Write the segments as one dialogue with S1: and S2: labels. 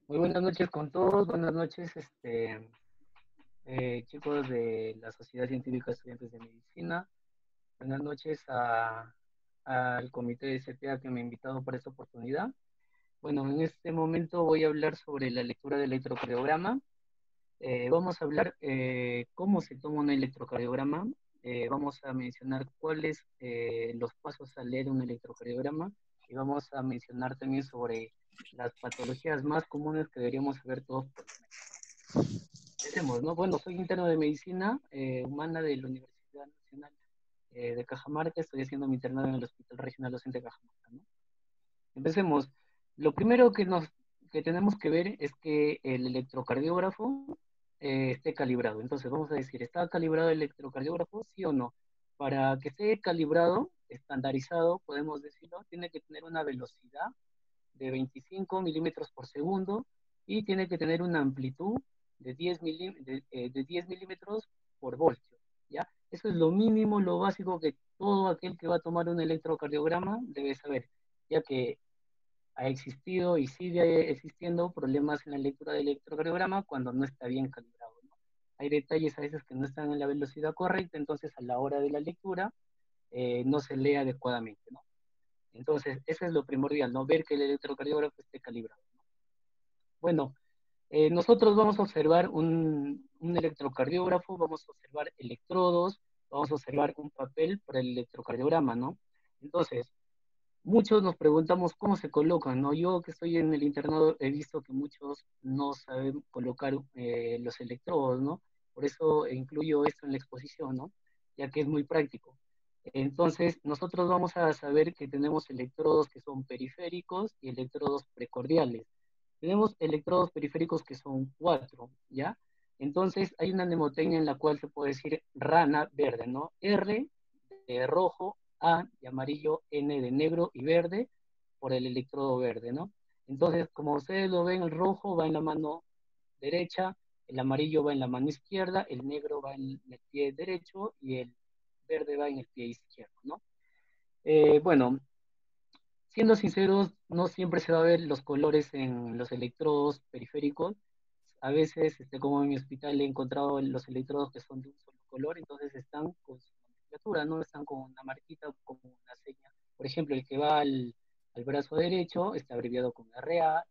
S1: Muy buenas noches con todos, buenas noches, chicos de la Sociedad Científica de Estudiantes de Medicina, buenas noches al comité de CTA que me ha invitado para esta oportunidad. Bueno, en este momento voy a hablar sobre la lectura del electrocardiograma. Vamos a hablar cómo se toma un electrocardiograma. Vamos a mencionar cuáles los pasos a leer un electrocardiograma y vamos a mencionar también sobre las patologías más comunes que deberíamos saber todos por lo menos. Empecemos, ¿no? Bueno, soy interno de medicina humana de la Universidad Nacional de Cajamarca. Estoy haciendo mi internado en el Hospital Regional Docente de Cajamarca, ¿no? Empecemos. Lo primero que tenemos que ver es que el electrocardiógrafo esté calibrado. Entonces vamos a decir, ¿está calibrado el electrocardiógrafo? ¿Sí o no? Para que esté calibrado, estandarizado, podemos decirlo, tiene que tener una velocidad de 25 milímetros por segundo y tiene que tener una amplitud de 10 milímetros por voltio, ¿ya? Eso es lo mínimo, lo básico que todo aquel que va a tomar un electrocardiograma debe saber, ya que ha existido y sigue existiendo problemas en la lectura del electrocardiograma cuando no está bien calibrado, ¿no? Hay detalles a veces que no están en la velocidad correcta, entonces a la hora de la lectura no se lee adecuadamente, ¿no? Entonces, eso es lo primordial, ¿no? Ver que el electrocardiógrafo esté calibrado, ¿no? Bueno, nosotros vamos a observar un electrocardiógrafo, vamos a observar electrodos, vamos a observar un papel para el electrocardiograma, ¿no? Entonces, muchos nos preguntamos cómo se colocan, ¿no? Yo que estoy en el internado he visto que muchos no saben colocar los electrodos, ¿no? Por eso incluyo esto en la exposición, ¿no? Ya que es muy práctico. Entonces, nosotros vamos a saber que tenemos electrodos que son periféricos y electrodos precordiales. Tenemos electrodos periféricos que son 4, ¿ya? Entonces, hay una mnemotecnia en la cual se puede decir rana verde, ¿no? R de rojo, A de amarillo, N de negro y verde por el electrodo verde, ¿no? Entonces, como ustedes lo ven, el rojo va en la mano derecha, el amarillo va en la mano izquierda, el negro va en el pie derecho y el verde va en el pie izquierdo, ¿no? Bueno, siendo sinceros, no siempre se va a ver los colores en los electrodos periféricos. A veces, como en mi hospital, he encontrado los electrodos que son de un solo color, entonces están con su nomenclatura, no están con una marquita o con una seña. Por ejemplo, el que va al brazo derecho está abreviado con RA,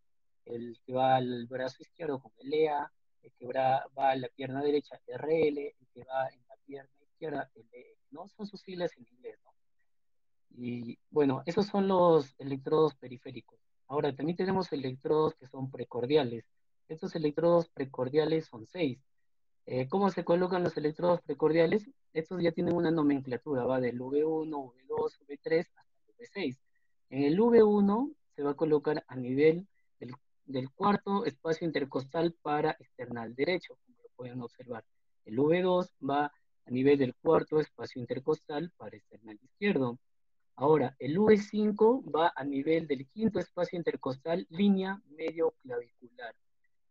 S1: el que va al brazo izquierdo con LA, el que va a la pierna derecha RL, el que va en la pierna izquierda LE, ¿no? Son sus siglas en inglés, ¿no? Y bueno, esos son los electrodos periféricos. Ahora, también tenemos electrodos que son precordiales. Estos electrodos precordiales son 6. ¿Cómo se colocan los electrodos precordiales? Estos ya tienen una nomenclatura, va del V1, V2, V3 hasta el V6. En el V1 se va a colocar a nivel del cuarto espacio intercostal para external derecho, como lo pueden observar. El V2 va a nivel del cuarto espacio intercostal para external izquierdo. Ahora, el V5 va a nivel del quinto espacio intercostal, línea medio clavicular.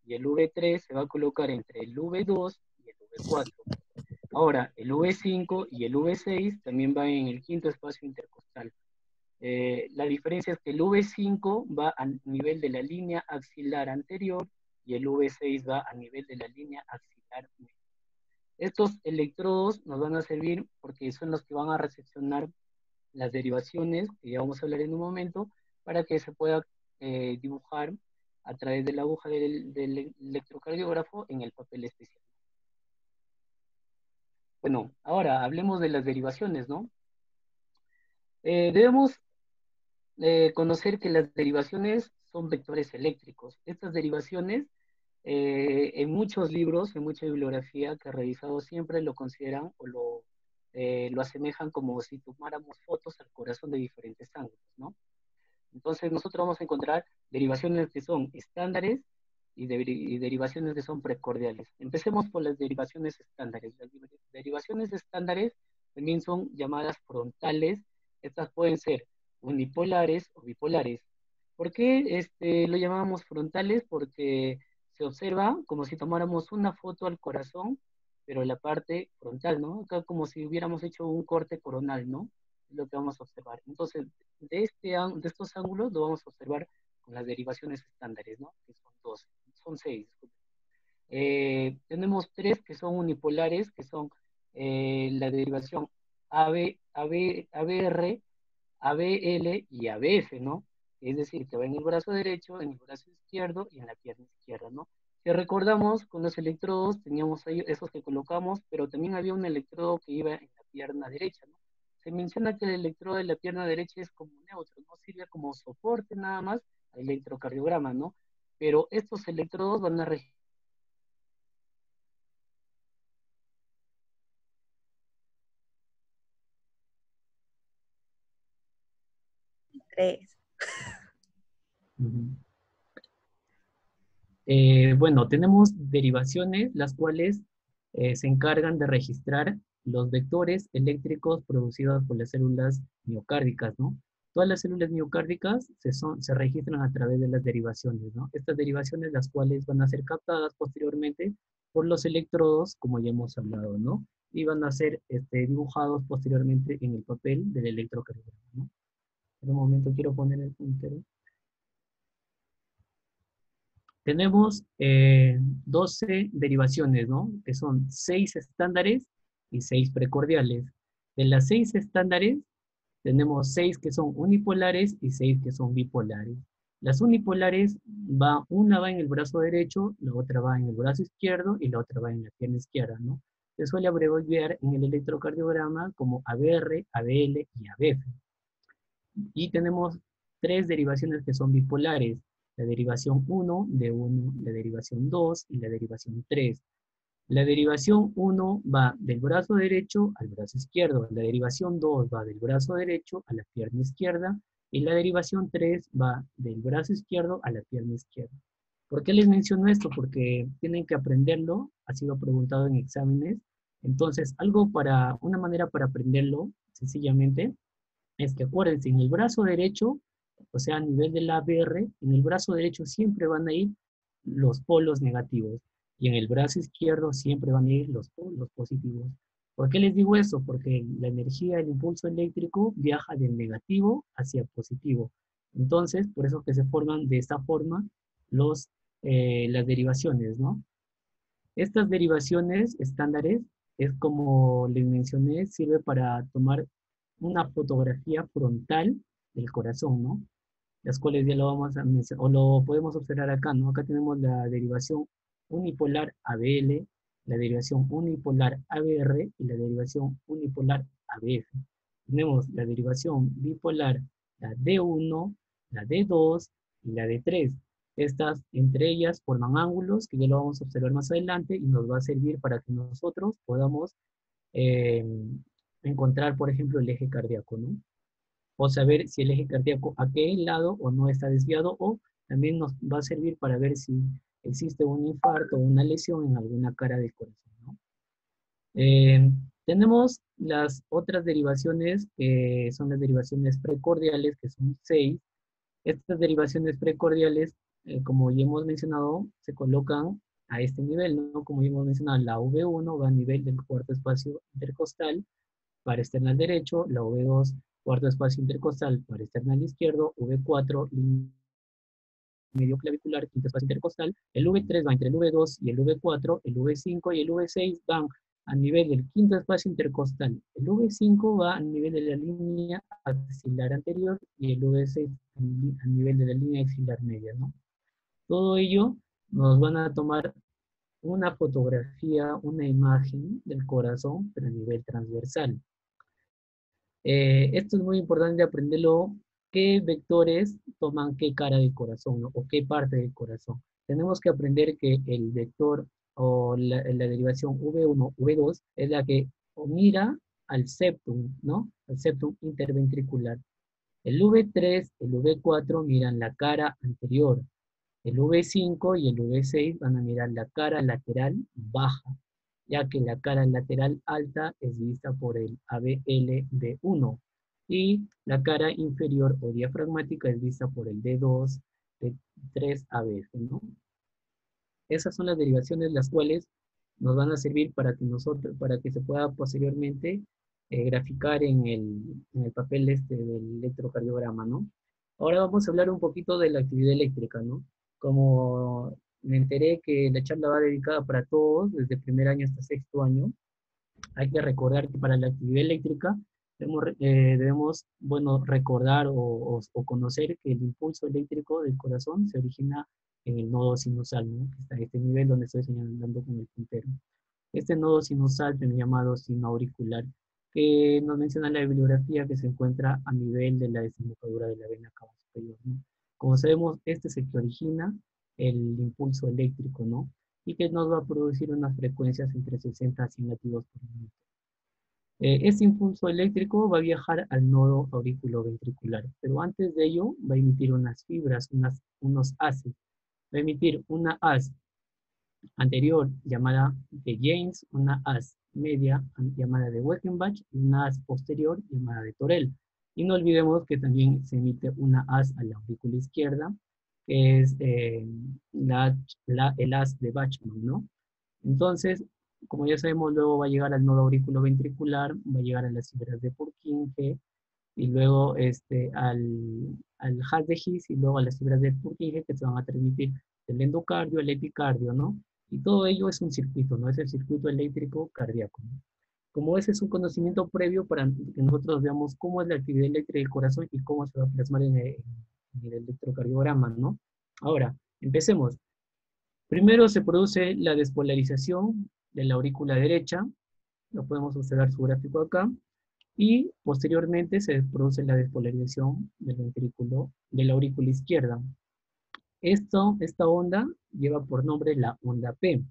S1: Y el V3 se va a colocar entre el V2 y el V4. Ahora, el V5 y el V6 también van en el quinto espacio intercostal. La diferencia es que el V5 va a nivel de la línea axilar anterior y el V6 va a nivel de la línea axilar media. Estos electrodos nos van a servir porque son los que van a recepcionar las derivaciones, que ya vamos a hablar en un momento, para que se pueda dibujar a través de la aguja del electrocardiógrafo en el papel especial. Bueno, ahora hablemos de las derivaciones, ¿no? Debemos conocer que las derivaciones son vectores eléctricos. Estas derivaciones, en muchos libros, en mucha bibliografía que he revisado, siempre lo consideran o lo asemejan como si tomáramos fotos al corazón de diferentes ángulos, ¿no? Entonces nosotros vamos a encontrar derivaciones que son estándares y derivaciones que son precordiales. Empecemos por las derivaciones estándares. Las derivaciones estándares también son llamadas frontales. Estas pueden ser unipolares o bipolares. ¿Por qué lo llamamos frontales? Porque se observa como si tomáramos una foto al corazón, pero la parte frontal, ¿no? Acá como si hubiéramos hecho un corte coronal, ¿no? Es lo que vamos a observar. Entonces, de estos ángulos lo vamos a observar con las derivaciones estándares, ¿no? Que son 12. seis. Tenemos tres que son unipolares, que son la derivación ABR, ABL y ABF, ¿no? Es decir, que va en el brazo derecho, en el brazo izquierdo y en la pierna izquierda, ¿no? Si recordamos, con los electrodos teníamos ahí esos que colocamos, pero también había un electrodo que iba en la pierna derecha, ¿no? Se menciona que el electrodo de la pierna derecha es como neutro, no sirve como soporte nada más al electrocardiograma, ¿no? Pero estos electrodos van a regir.
S2: Tres.
S1: Ujú. Bueno, tenemos derivaciones, las cuales se encargan de registrar los vectores eléctricos producidos por las células miocárdicas, ¿no? Todas las células miocárdicas se registran a través de las derivaciones, ¿no? Estas derivaciones, las cuales van a ser captadas posteriormente por los electrodos, como ya hemos hablado, ¿no? Y van a ser dibujados posteriormente en el papel del electrocardiograma, ¿no? En un momento quiero poner el puntero. Tenemos 12 derivaciones, ¿no? Que son 6 estándares y 6 precordiales. De las 6 estándares, tenemos 6 que son unipolares y 6 que son bipolares. Las unipolares, una va en el brazo derecho, la otra va en el brazo izquierdo y la otra va en la pierna izquierda, ¿no? Se suele abreviar en el electrocardiograma como ABR, ABL y ABF. Y tenemos 3 derivaciones que son bipolares: la derivación 1 de 1, la derivación 2 y la derivación 3. La derivación 1 va del brazo derecho al brazo izquierdo, la derivación 2 va del brazo derecho a la pierna izquierda y la derivación 3 va del brazo izquierdo a la pierna izquierda. ¿Por qué les menciono esto? Porque tienen que aprenderlo, ha sido preguntado en exámenes. Entonces, una manera para aprenderlo, sencillamente, es que acuérdense, en el brazo derecho, o sea, a nivel de la ABR, en el brazo derecho siempre van a ir los polos negativos y en el brazo izquierdo siempre van a ir los polos positivos. ¿Por qué les digo eso? Porque la energía del impulso eléctrico viaja del negativo hacia positivo. Entonces, por eso que se forman de esta forma las derivaciones, ¿no? Estas derivaciones estándares, es como les mencioné, sirve para tomar una fotografía frontal del corazón, ¿no? Las cuales ya lo vamos a mencionar, o lo podemos observar acá, ¿no? Acá tenemos la derivación unipolar ABL, la derivación unipolar ABR y la derivación unipolar ABF. Tenemos la derivación bipolar, la D1, la D2 y la D3. Estas, entre ellas, forman ángulos, que ya lo vamos a observar más adelante, y nos va a servir para que nosotros podamos eh, encontrar, por ejemplo, el eje cardíaco, ¿no? O saber si el eje cardíaco a qué lado o no está desviado, o también nos va a servir para ver si existe un infarto o una lesión en alguna cara del corazón, ¿no? Eh, Tenemos las otras derivaciones, que son las derivaciones precordiales, que son 6. Estas derivaciones precordiales, como ya hemos mencionado, se colocan a este nivel, ¿no? Como ya hemos mencionado, la V1 va a nivel del cuarto espacio intercostal para esternal derecho, la V2 cuarto espacio intercostal para esternal izquierdo, V4 medio clavicular, quinto espacio intercostal, el V3 va entre el V2 y el V4, el V5 y el V6 van a nivel del quinto espacio intercostal, el V5 va a nivel de la línea axilar anterior y el V6 a nivel de la línea axilar media, ¿no? Todo ello nos van a tomar una fotografía, una imagen del corazón, pero a nivel transversal. Esto es muy importante aprenderlo, qué vectores toman qué cara del corazón, ¿no? O qué parte del corazón. Tenemos que aprender que el vector o la derivación V1, V2 es la que mira al septum, ¿no? Al septum interventricular. El V3, el V4 miran la cara anterior. El V5 y el V6 van a mirar la cara lateral baja, ya que la cara lateral alta es vista por el ABL D1 y la cara inferior o diafragmática es vista por el D2, D3 ABF, ¿no? Esas son las derivaciones las cuales nos van a servir para que se pueda posteriormente graficar en el papel del electrocardiograma, ¿no? Ahora vamos a hablar un poquito de la actividad eléctrica, ¿no? Como me enteré que la charla va dedicada para todos, desde primer año hasta sexto año. Hay que recordar que para la actividad eléctrica debemos, bueno, recordar o conocer que el impulso eléctrico del corazón se origina en el nodo sinusal, ¿no? Que está a este nivel donde estoy señalando con el puntero. Este nodo sinusal, también llamado sino auricular, que nos menciona la bibliografía que se encuentra a nivel de la desembocadura de la vena cava superior, ¿no? Como sabemos, este es el que origina el impulso eléctrico, ¿no? Y que nos va a producir unas frecuencias entre 60 a 100 latidos por minuto. Este impulso eléctrico va a viajar al nodo auriculoventricular, pero antes de ello va a emitir unas fibras, unos haces. Va a emitir una haz anterior llamada de James, una haz media llamada de Welkenbach y una haz posterior llamada de Torel. Y no olvidemos que también se emite una haz a la aurícula izquierda, que es el haz de Bachmann, ¿no? Entonces, como ya sabemos, luego va a llegar al nodo auriculoventricular, va a llegar a las fibras de Purkinje, y luego al haz de His, y luego a las fibras de Purkinje que se van a transmitir del endocardio al epicardio, ¿no? Y todo ello es un circuito, ¿no? Es el circuito eléctrico cardíaco, ¿no? Como ese es un conocimiento previo para que nosotros veamos cómo es la actividad eléctrica del corazón y cómo se va a plasmar en el electrocardiograma, ¿no? Ahora, empecemos. Primero se produce la despolarización de la aurícula derecha, lo podemos observar su gráfico acá, y posteriormente se produce la despolarización del ventrículo de la aurícula izquierda. Esta onda lleva por nombre la onda P.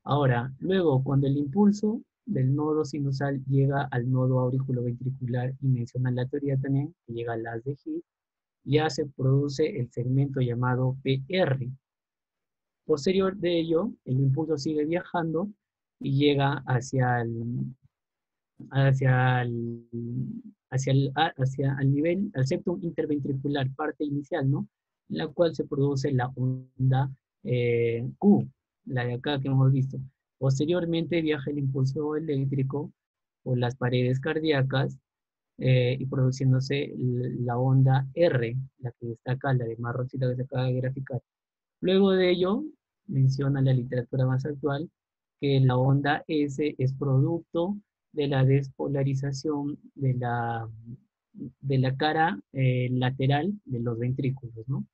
S1: Ahora, luego, cuando el impulso del nodo sinusal llega al nodo auriculoventricular y menciona la teoría también, que llega al haz de His, ya se produce el segmento llamado PR. Posterior de ello, el impulso sigue viajando y llega hacia el, hacia el nivel, al septum interventricular, parte inicial, ¿no? En la cual se produce la onda Q, la de acá que hemos visto. Posteriormente viaja el impulso eléctrico por las paredes cardíacas y produciéndose la onda R, la que está acá, la de marroncita que se acaba de graficar. Luego de ello, menciona la literatura más actual que la onda S es producto de la despolarización de la cara lateral de los ventrículos, ¿no?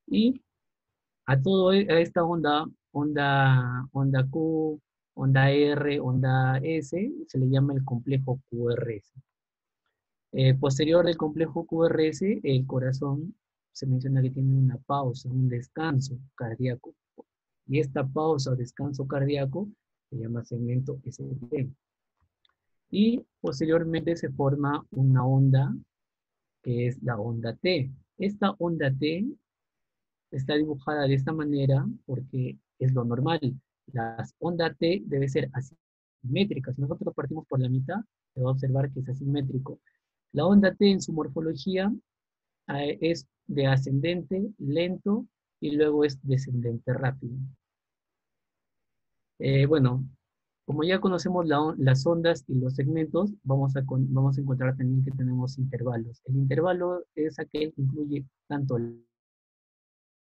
S1: Y a esta onda Q, onda R, onda S, se le llama el complejo QRS. Posterior del complejo QRS, el corazón se menciona que tiene una pausa, un descanso cardíaco. Y esta pausa o descanso cardíaco se llama segmento ST. Y posteriormente se forma una onda que es la onda T. Esta onda T está dibujada de esta manera porque es lo normal. La onda T debe ser asimétrica. Si nosotros partimos por la mitad, se va a observar que es asimétrico. La onda T en su morfología es de ascendente, lento, y luego es descendente rápido. Bueno, como ya conocemos las ondas y los segmentos, vamos a encontrar también que tenemos intervalos. El intervalo es aquel que incluye tanto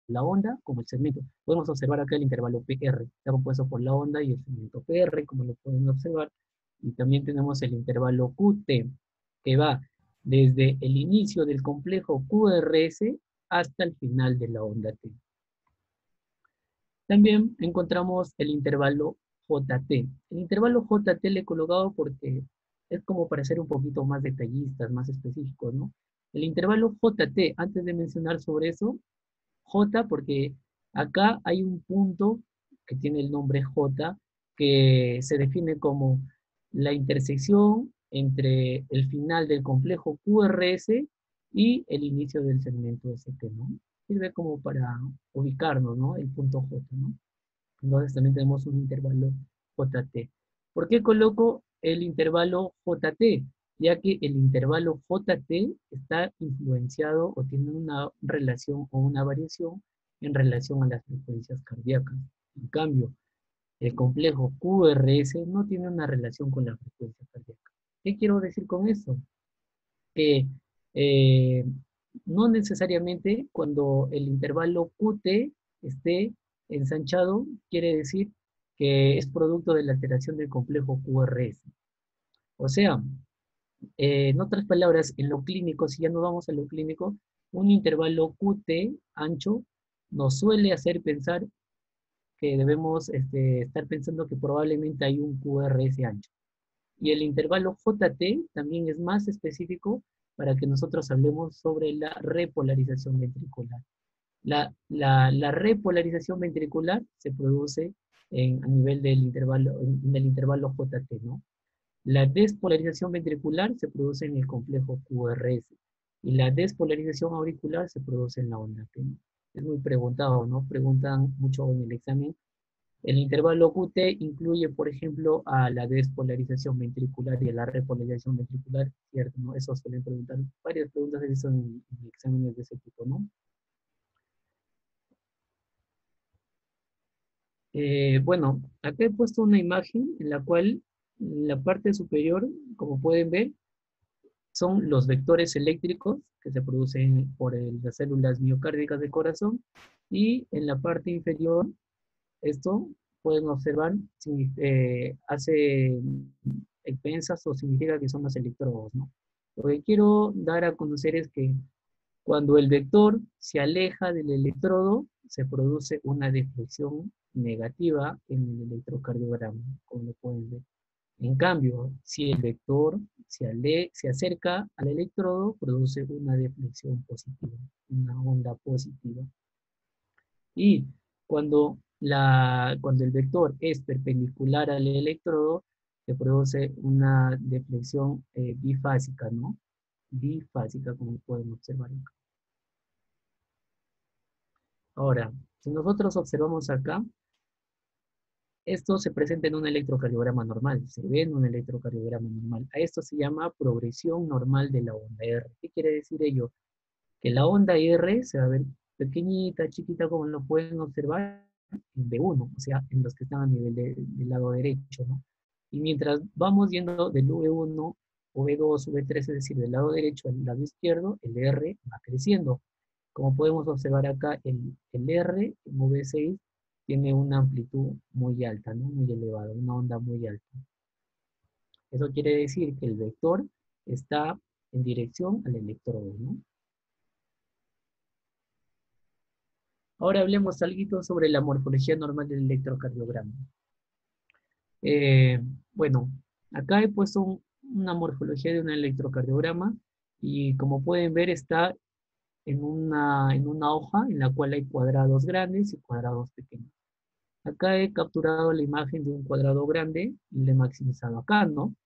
S1: la onda como el segmento. Podemos observar acá el intervalo PR, está compuesto por la onda y el segmento PR, como lo pueden observar. Y también tenemos el intervalo QT, que va desde el inicio del complejo QRS hasta el final de la onda T. También encontramos el intervalo JT. El intervalo JT le he colocado porque es como para ser un poquito más detallistas, más específicos, ¿no? El intervalo JT, antes de mencionar sobre eso, J porque acá hay un punto que tiene el nombre J que se define como la intersección entre el final del complejo QRS y el inicio del segmento ST, ¿no? Sirve como para ubicarnos, ¿no? El punto J, ¿no? Entonces también tenemos un intervalo JT. ¿Por qué coloco el intervalo JT? Ya que el intervalo JT está influenciado o tiene una relación o una variación en relación a las frecuencias cardíacas. En cambio, el complejo QRS no tiene una relación con la frecuencia cardíaca. ¿Qué quiero decir con esto? Que no necesariamente cuando el intervalo QT esté Ensanchado quiere decir que es producto de la alteración del complejo QRS. O sea, en otras palabras, en lo clínico, si ya no vamos a lo clínico, un intervalo QT ancho nos suele hacer pensar que debemos estar pensando que probablemente hay un QRS ancho. Y el intervalo JT también es más específico para que nosotros hablemos sobre la repolarización ventricular. La repolarización ventricular se produce a nivel en el intervalo JT, ¿no? La despolarización ventricular se produce en el complejo QRS y la despolarización auricular se produce en la onda P. Es muy preguntado, ¿no? Preguntan mucho en el examen. El intervalo QT incluye, por ejemplo, a la despolarización ventricular y a la repolarización ventricular, ¿cierto? ¿No? Eso suelen preguntar, varias preguntas de eso en exámenes de ese tipo, ¿no? Bueno, acá he puesto una imagen en la cual en la parte superior, como pueden ver, son los vectores eléctricos que se producen por las células miocárdicas del corazón y en la parte inferior, esto pueden observar, hace expensas o significa que son los electrodos, ¿no? Lo que quiero dar a conocer es que cuando el vector se aleja del electrodo, se produce una deflexión negativa en el electrocardiograma, como lo pueden ver. En cambio, si el vector se acerca al electrodo, produce una deflexión positiva, una onda positiva. Y cuando el vector es perpendicular al electrodo, se produce una deflexión bifásica, ¿no? Bifásica, como pueden observar acá. Ahora, si nosotros observamos acá, esto se presenta en un electrocardiograma normal, se ve en un electrocardiograma normal. A esto se llama progresión normal de la onda R. ¿Qué quiere decir ello? Que la onda R se va a ver pequeñita, chiquita, como lo pueden observar en B1, o sea, en los que están a nivel del lado derecho, ¿no? Y mientras vamos yendo del V1 o V2 o V3, es decir, del lado derecho al lado izquierdo, el R va creciendo. Como podemos observar acá, el R en V6 tiene una amplitud muy alta, ¿no? Muy elevada, una onda muy alta. Eso quiere decir que el vector está en dirección al electrodo, ¿no? Ahora hablemos algo sobre la morfología normal del electrocardiograma. Eh, bueno, acá he puesto una morfología de un electrocardiograma y como pueden ver está en una hoja en la cual hay cuadrados grandes y cuadrados pequeños. Acá he capturado la imagen de un cuadrado grande y le he maximizado acá, ¿no?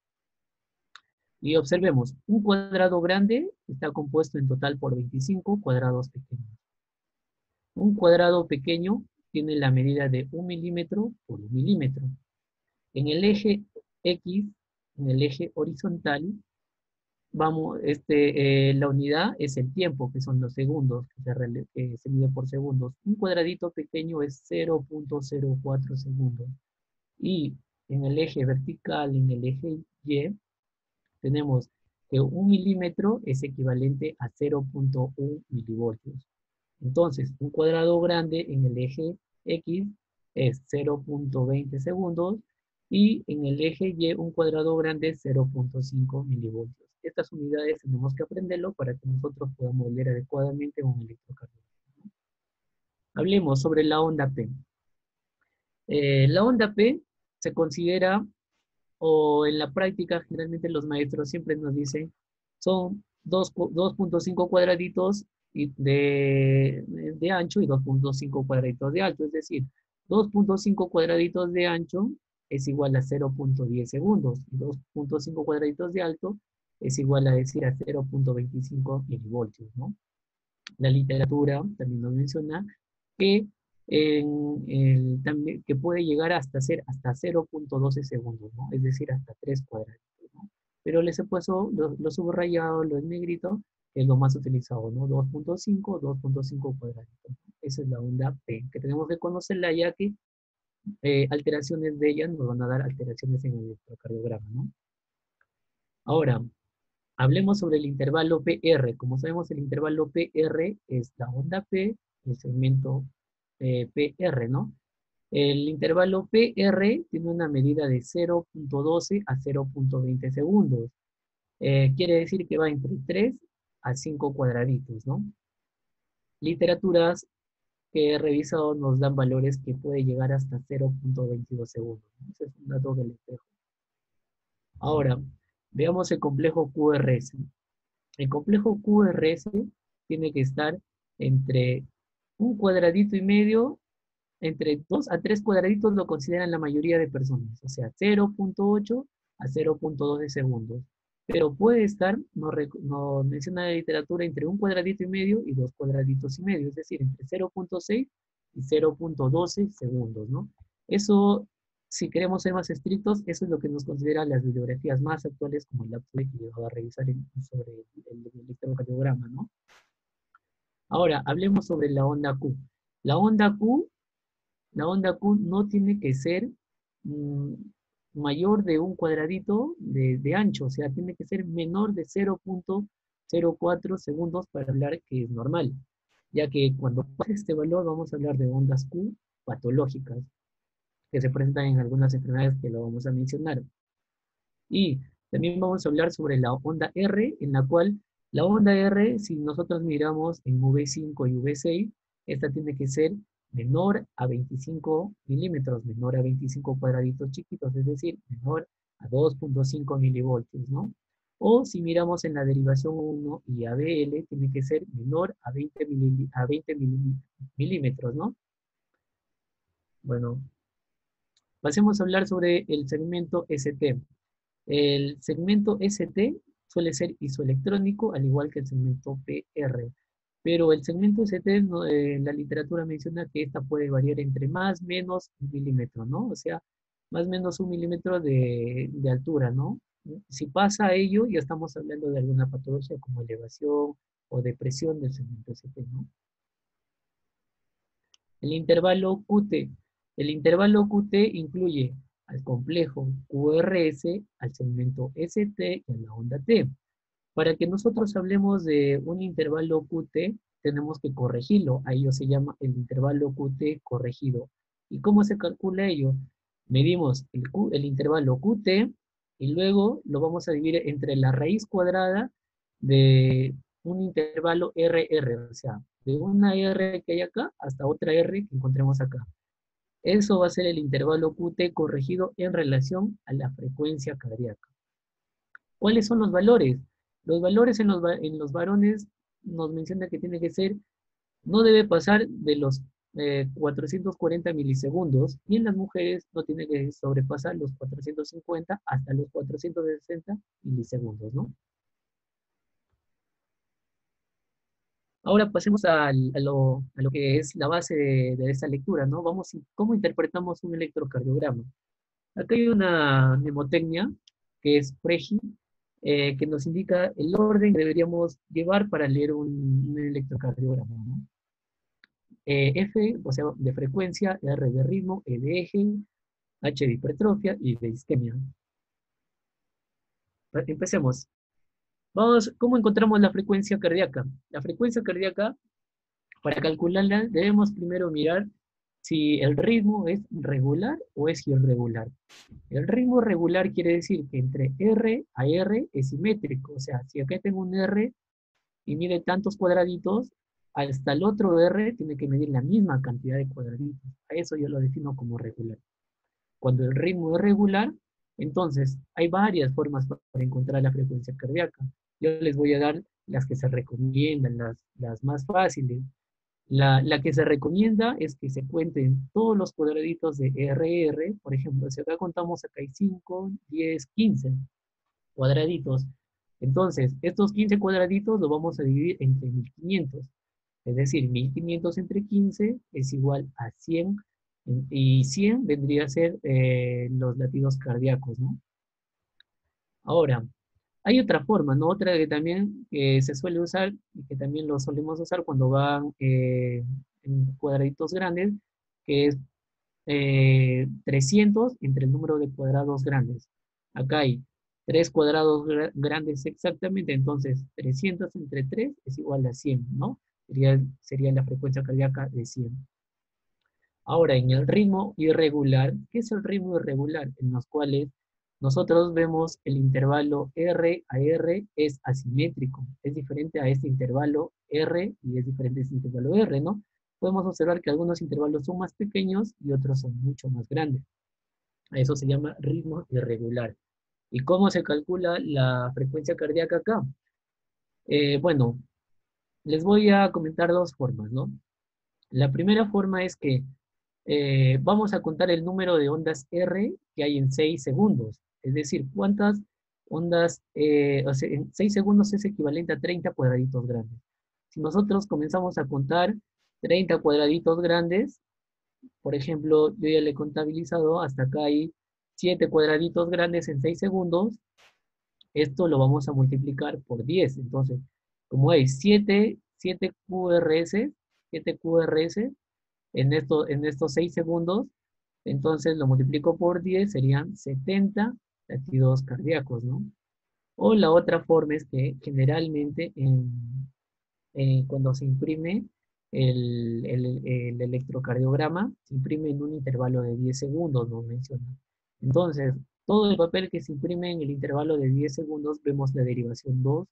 S1: Y observemos, un cuadrado grande está compuesto en total por 25 cuadrados pequeños. Un cuadrado pequeño tiene la medida de 1 milímetro por 1 milímetro. En el eje X, en el eje horizontal, la unidad es el tiempo, que son los segundos, que se mide por segundos. Un cuadradito pequeño es 0,04 segundos. Y en el eje vertical, en el eje Y, tenemos que 1 milímetro es equivalente a 0,1 milivoltios. Entonces, un cuadrado grande en el eje X es 0,20 segundos y en el eje Y un cuadrado grande es 0,5 milivoltios. Estas unidades tenemos que aprenderlo para que nosotros podamos leer adecuadamente un electrocardiograma. Hablemos sobre la onda P. La onda P se considera, o en la práctica generalmente los maestros siempre nos dicen, son 2,5 cuadraditos de ancho y 2,5 cuadraditos de alto. Es decir, 2,5 cuadraditos de ancho es igual a 0,10 segundos. Y 2,5 cuadraditos de alto es igual a decir a 0,25 milivoltios, ¿no? La literatura también nos menciona que, también, que puede llegar hasta ser hasta 0,12 segundos, ¿no? Es decir, hasta 3 cuadraditos, ¿no? Pero les he puesto lo subrayado, lo en negrito, que es lo más utilizado, ¿no? 2,5 cuadraditos. Esa es la onda P, que tenemos que conocerla ya que alteraciones de ella nos van a dar alteraciones en el electrocardiograma, ¿no? Ahora, hablemos sobre el intervalo PR. Como sabemos, el intervalo PR es la onda P, el segmento PR, ¿no? El intervalo PR tiene una medida de 0.12 a 0.20 segundos. Quiere decir que va entre 3 a 5 cuadraditos, ¿no? Literaturas que he revisado nos dan valores que puede llegar hasta 0.22 segundos, ¿no? Ese es un dato que les dejo. Ahora, veamos el complejo QRS. El complejo QRS tiene que estar entre un cuadradito y medio, entre 2 a 3 cuadraditos lo consideran la mayoría de personas, o sea, 0.8 a 0.12 segundos. Pero puede estar, no menciona la literatura, entre un cuadradito y medio y 2 cuadraditos y medio, es decir, entre 0.6 y 0.12 segundos, ¿no? Eso, si queremos ser más estrictos, eso es lo que nos consideran las bibliografías más actuales, como el lapso que yo a revisar sobre el electrocardiograma, ¿no? Ahora, hablemos sobre la onda Q. La onda Q la onda Q no tiene que ser mm, mayor de un cuadradito de ancho, o sea, tiene que ser menor de 0.04 segundos para hablar que es normal, ya que cuando pase este valor vamos a hablar de ondas Q patológicas, que se presentan en algunas enfermedades que lo vamos a mencionar. Y también vamos a hablar sobre la onda R, en la cual la onda R, si nosotros miramos en V5 y V6, esta tiene que ser menor a 25 milímetros, menor a 25 cuadraditos chiquitos, es decir, menor a 2.5 milivoltios, ¿no? O si miramos en la derivación 1 y ABL, tiene que ser menor a 20 milímetros, ¿no? Bueno, pasemos a hablar sobre el segmento ST. El segmento ST suele ser isoelectrónico, al igual que el segmento PR. Pero el segmento ST, la literatura menciona que esta puede variar entre más, menos un milímetro, ¿no? O sea, más o menos un milímetro de altura, ¿no? Si pasa ello, ya estamos hablando de alguna patología como elevación o depresión del segmento ST, ¿no? El intervalo QT. El intervalo QT incluye al complejo QRS, al segmento ST y a la onda T. Para que nosotros hablemos de un intervalo QT, tenemos que corregirlo. A ello se llama el intervalo QT corregido. ¿Y cómo se calcula ello? Medimos el intervalo QT y luego lo vamos a dividir entre la raíz cuadrada de un intervalo RR, o sea, de una R que hay acá hasta otra R que encontremos acá. Eso va a ser el intervalo QT corregido en relación a la frecuencia cardíaca. ¿Cuáles son los valores? Los valores en los varones nos menciona que tiene que ser, no debe pasar de los 440 milisegundos y en las mujeres no tiene que sobrepasar los 450 hasta los 460 milisegundos, ¿no? Ahora pasemos a lo que es la base de esta lectura, ¿no? Vamos, ¿cómo interpretamos un electrocardiograma? Acá hay una mnemotecnia que es PREGI, que nos indica el orden que deberíamos llevar para leer un electrocardiograma, ¿no? F, o sea, de frecuencia, R de ritmo, E de eje, H de hipertrofia y de isquemia. Empecemos. Vamos, ¿cómo encontramos la frecuencia cardíaca? La frecuencia cardíaca, para calcularla, debemos primero mirar si el ritmo es regular o es irregular. El ritmo regular quiere decir que entre R a R es simétrico. O sea, si acá tengo un R y mide tantos cuadraditos, hasta el otro R tiene que medir la misma cantidad de cuadraditos. A eso yo lo defino como regular. Cuando el ritmo es regular, entonces hay varias formas para encontrar la frecuencia cardíaca. Yo les voy a dar las que se recomiendan, las más fáciles. La que se recomienda es que se cuenten todos los cuadraditos de RR. Por ejemplo, si acá contamos, acá hay 5, 10, 15 cuadraditos. Entonces, estos 15 cuadraditos los vamos a dividir entre 1500. Es decir, 1500 entre 15 es igual a 100. Y 100 vendría a ser los latidos cardíacos, ¿no? Ahora, hay otra forma, ¿no? Otra que también se suele usar y que también lo solemos usar cuando van en cuadraditos grandes, que es 300 entre el número de cuadrados grandes. Acá hay 3 cuadrados grandes exactamente, entonces 300 entre 3 es igual a 100, ¿no? Sería la frecuencia cardíaca de 100. Ahora, en el ritmo irregular, ¿qué es el ritmo irregular? En los cuales nosotros vemos el intervalo R a R es asimétrico, es diferente a este intervalo R y es diferente a este intervalo R, ¿no? Podemos observar que algunos intervalos son más pequeños y otros son mucho más grandes. A eso se llama ritmo irregular. ¿Y cómo se calcula la frecuencia cardíaca acá? Bueno, les voy a comentar dos formas, ¿no? La primera forma es que vamos a contar el número de ondas R que hay en 6 segundos. Es decir, cuántas ondas, o sea, en 6 segundos es equivalente a 30 cuadraditos grandes. Si nosotros comenzamos a contar 30 cuadraditos grandes, por ejemplo, yo ya le he contabilizado, hasta acá hay 7 cuadraditos grandes en 6 segundos, esto lo vamos a multiplicar por 10. Entonces, como hay 7 QRS, 7 QRS en estos 6 segundos, entonces lo multiplico por 10, serían 70 latidos cardíacos, ¿no? O la otra forma es que generalmente cuando se imprime el electrocardiograma, se imprime en un intervalo de 10 segundos, nos menciona. Entonces, todo el papel que se imprime en el intervalo de 10 segundos, vemos la derivación 2.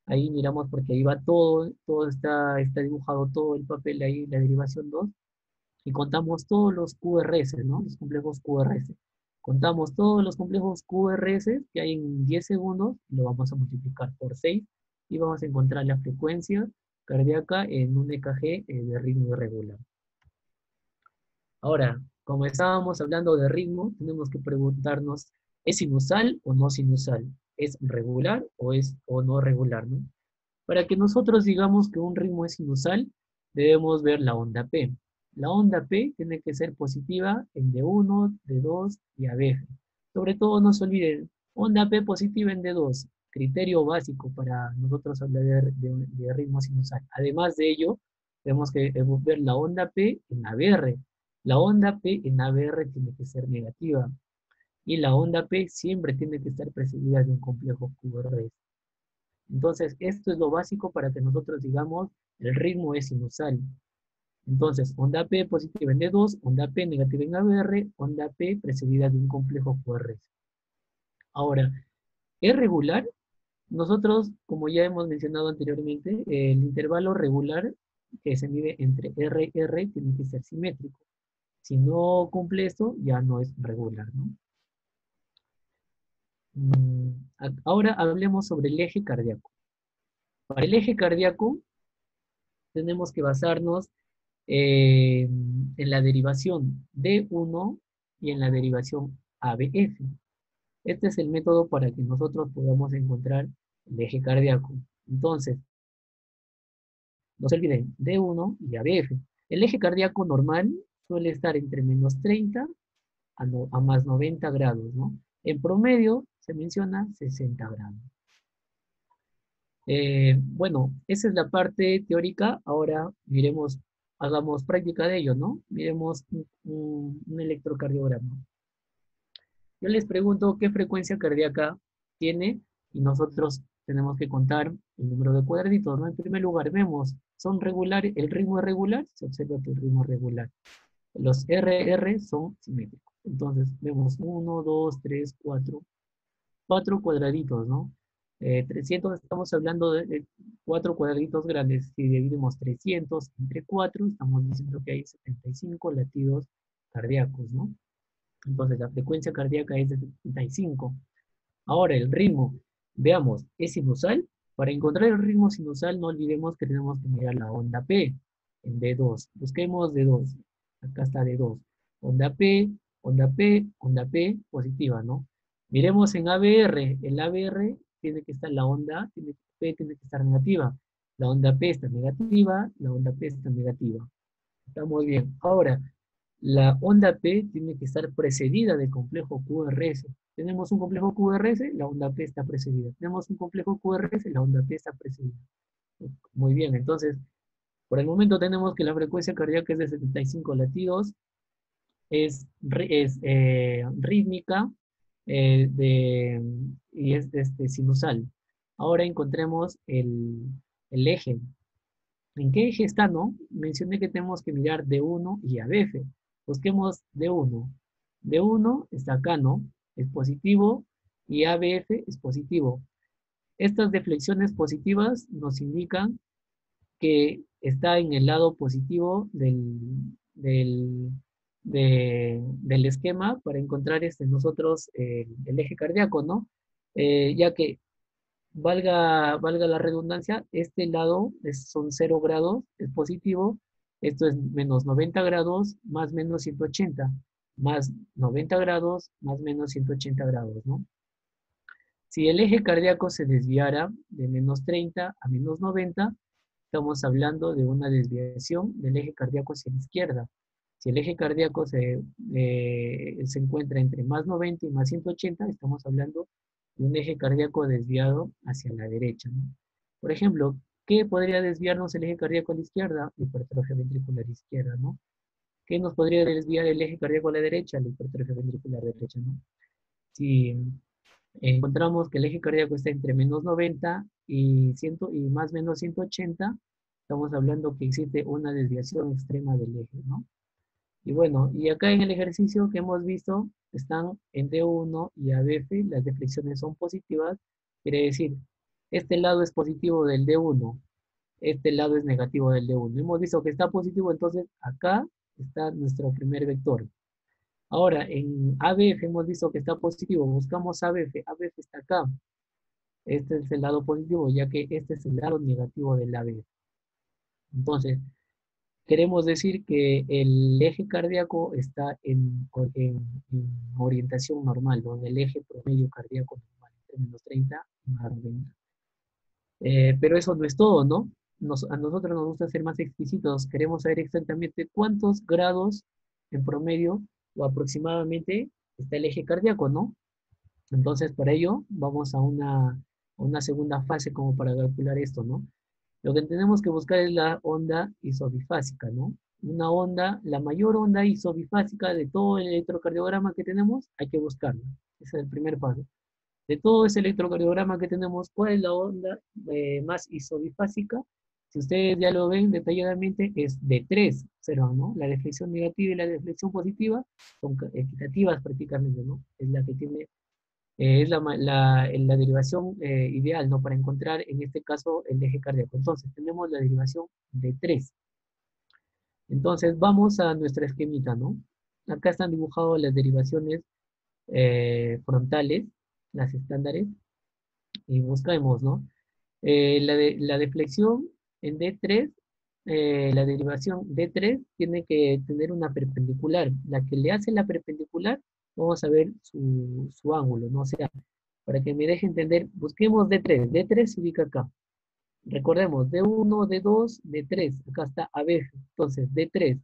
S1: Ahí miramos porque ahí va todo está dibujado todo el papel ahí, la derivación 2 y contamos todos los QRS, ¿no? Los complejos QRS. Contamos todos los complejos QRS que hay en 10 segundos, y lo vamos a multiplicar por 6 y vamos a encontrar la frecuencia cardíaca en un EKG de ritmo irregular. Ahora, como estábamos hablando de ritmo, tenemos que preguntarnos, ¿es sinusal o no sinusal? ¿Es regular o no regular, ¿no? Para que nosotros digamos que un ritmo es sinusal, debemos ver la onda P. La onda P tiene que ser positiva en D1, D2 y AB. Sobre todo no se olviden, onda P positiva en D2, criterio básico para nosotros hablar de ritmo sinusal. Además de ello, tenemos que ver la onda P en ABR. La onda P en ABR tiene que ser negativa y la onda P siempre tiene que estar precedida de un complejo QRS. Entonces, esto es lo básico para que nosotros digamos el ritmo es sinusal. Entonces, onda P positiva en D2, onda P negativa en ABR, onda P precedida de un complejo QRS. Ahora, ¿es regular? Nosotros, como ya hemos mencionado anteriormente, el intervalo regular que se mide entre R y R tiene que ser simétrico. Si no cumple esto, ya no es regular, ¿no? Ahora hablemos sobre el eje cardíaco. Para el eje cardíaco tenemos que basarnos en la derivación D1 y en la derivación ABF. Este es el método para que nosotros podamos encontrar el eje cardíaco. Entonces, no se olviden, D1 y ABF. El eje cardíaco normal suele estar entre menos 30 a más 90 grados, ¿no? En promedio se menciona 60 grados. Bueno, esa es la parte teórica. Ahora miremos, hagamos práctica de ello, ¿no? Miremos un electrocardiograma. Yo les pregunto qué frecuencia cardíaca tiene y nosotros tenemos que contar el número de cuadraditos, ¿no? En primer lugar, vemos, son regulares, el ritmo es regular, se observa que el ritmo es regular. Los RR son simétricos. Entonces, vemos 1, 2, 3, 4, 4 cuadraditos, ¿no? 300, estamos hablando de 4 cuadraditos grandes. Si dividimos 300 entre 4, estamos diciendo que hay 75 latidos cardíacos, ¿no? Entonces la frecuencia cardíaca es de 75. Ahora el ritmo, veamos, ¿es sinusal? Para encontrar el ritmo sinusal no olvidemos que tenemos que mirar la onda P en D2. Busquemos D2. Acá está D2. Onda P, onda P, onda P positiva, ¿no? Miremos en ABR. El ABR tiene que estar la onda, P tiene que estar negativa. La onda P está negativa, la onda P está negativa. Está muy bien. Ahora, la onda P tiene que estar precedida del complejo QRS. Tenemos un complejo QRS, la onda P está precedida. Tenemos un complejo QRS, la onda P está precedida. Muy bien, entonces, por el momento tenemos que la frecuencia cardíaca es de 75 latidos, es rítmica y es sinusal. Ahora encontremos el eje.
S2: ¿En qué eje está, no? Mencioné que tenemos que mirar D1 y ABF. Busquemos D1. D1 está acá, ¿no? Es positivo y ABF es positivo. Estas deflexiones positivas nos indican que está en el lado positivo del esquema para encontrar nosotros el eje cardíaco, ¿no? Ya que valga la redundancia, este lado son 0 grados, es positivo, esto es menos 90 grados más menos 180, más 90 grados más menos 180 grados, ¿no? Si el eje cardíaco se desviara de menos 30 a menos 90, estamos hablando de una desviación del eje cardíaco hacia la izquierda. Si el eje cardíaco se encuentra entre más 90 y más 180, estamos hablando de un eje cardíaco desviado hacia la derecha, ¿no? Por ejemplo, ¿qué podría desviarnos el eje cardíaco a la izquierda? La hipertrofia ventricular izquierda, ¿no? ¿Qué nos podría desviar el eje cardíaco a la derecha? La hipertrofia ventricular derecha, ¿no? Si encontramos que el eje cardíaco está entre menos 90 y más o menos 180, estamos hablando que existe una desviación extrema del eje, ¿no? Y bueno, y acá en el ejercicio que hemos visto, están en D1 y ABF, las deflexiones son positivas, quiere decir, este lado es positivo del D1, este lado es negativo del D1. Hemos visto que está positivo, entonces acá está nuestro primer vector. Ahora, en ABF hemos visto que está positivo, buscamos ABF, ABF está acá. Este es el lado positivo, ya que este es el lado negativo del ABF. Entonces, queremos decir que el eje cardíaco está en orientación normal, ¿no? En el eje promedio cardíaco normal, entre menos 30 y más 90. Pero eso no es todo, ¿no? A nosotros nos gusta ser más exquisitos, queremos saber exactamente cuántos grados en promedio o aproximadamente está el eje cardíaco, ¿no? Entonces, para ello, vamos a una segunda fase como para calcular esto, ¿no? Lo que tenemos que buscar es la onda isobifásica, ¿no? Una onda, la mayor onda isobifásica de todo el electrocardiograma que tenemos, hay que buscarla. Ese es el primer paso. De todo ese electrocardiograma que tenemos, ¿cuál es la onda más isobifásica? Si ustedes ya lo ven detalladamente, es de 3, observan, ¿no? La deflexión negativa y la deflexión positiva son equitativas prácticamente, ¿no? Es la que tiene es la derivación ideal, ¿no? Para encontrar, en este caso, el eje cardíaco. Entonces, tenemos la derivación de 3. Entonces, vamos a nuestra esquemita, ¿no? Acá están dibujadas las derivaciones frontales, las estándares, y buscamos, ¿no? La deflexión en D3, la derivación D3 tiene que tener una perpendicular. La que le hace la perpendicular, vamos a ver su ángulo, ¿no? O sea, para que me deje entender, busquemos D3. D3 se ubica acá. Recordemos, D1, D2, D3. Acá está AB. Entonces, D3.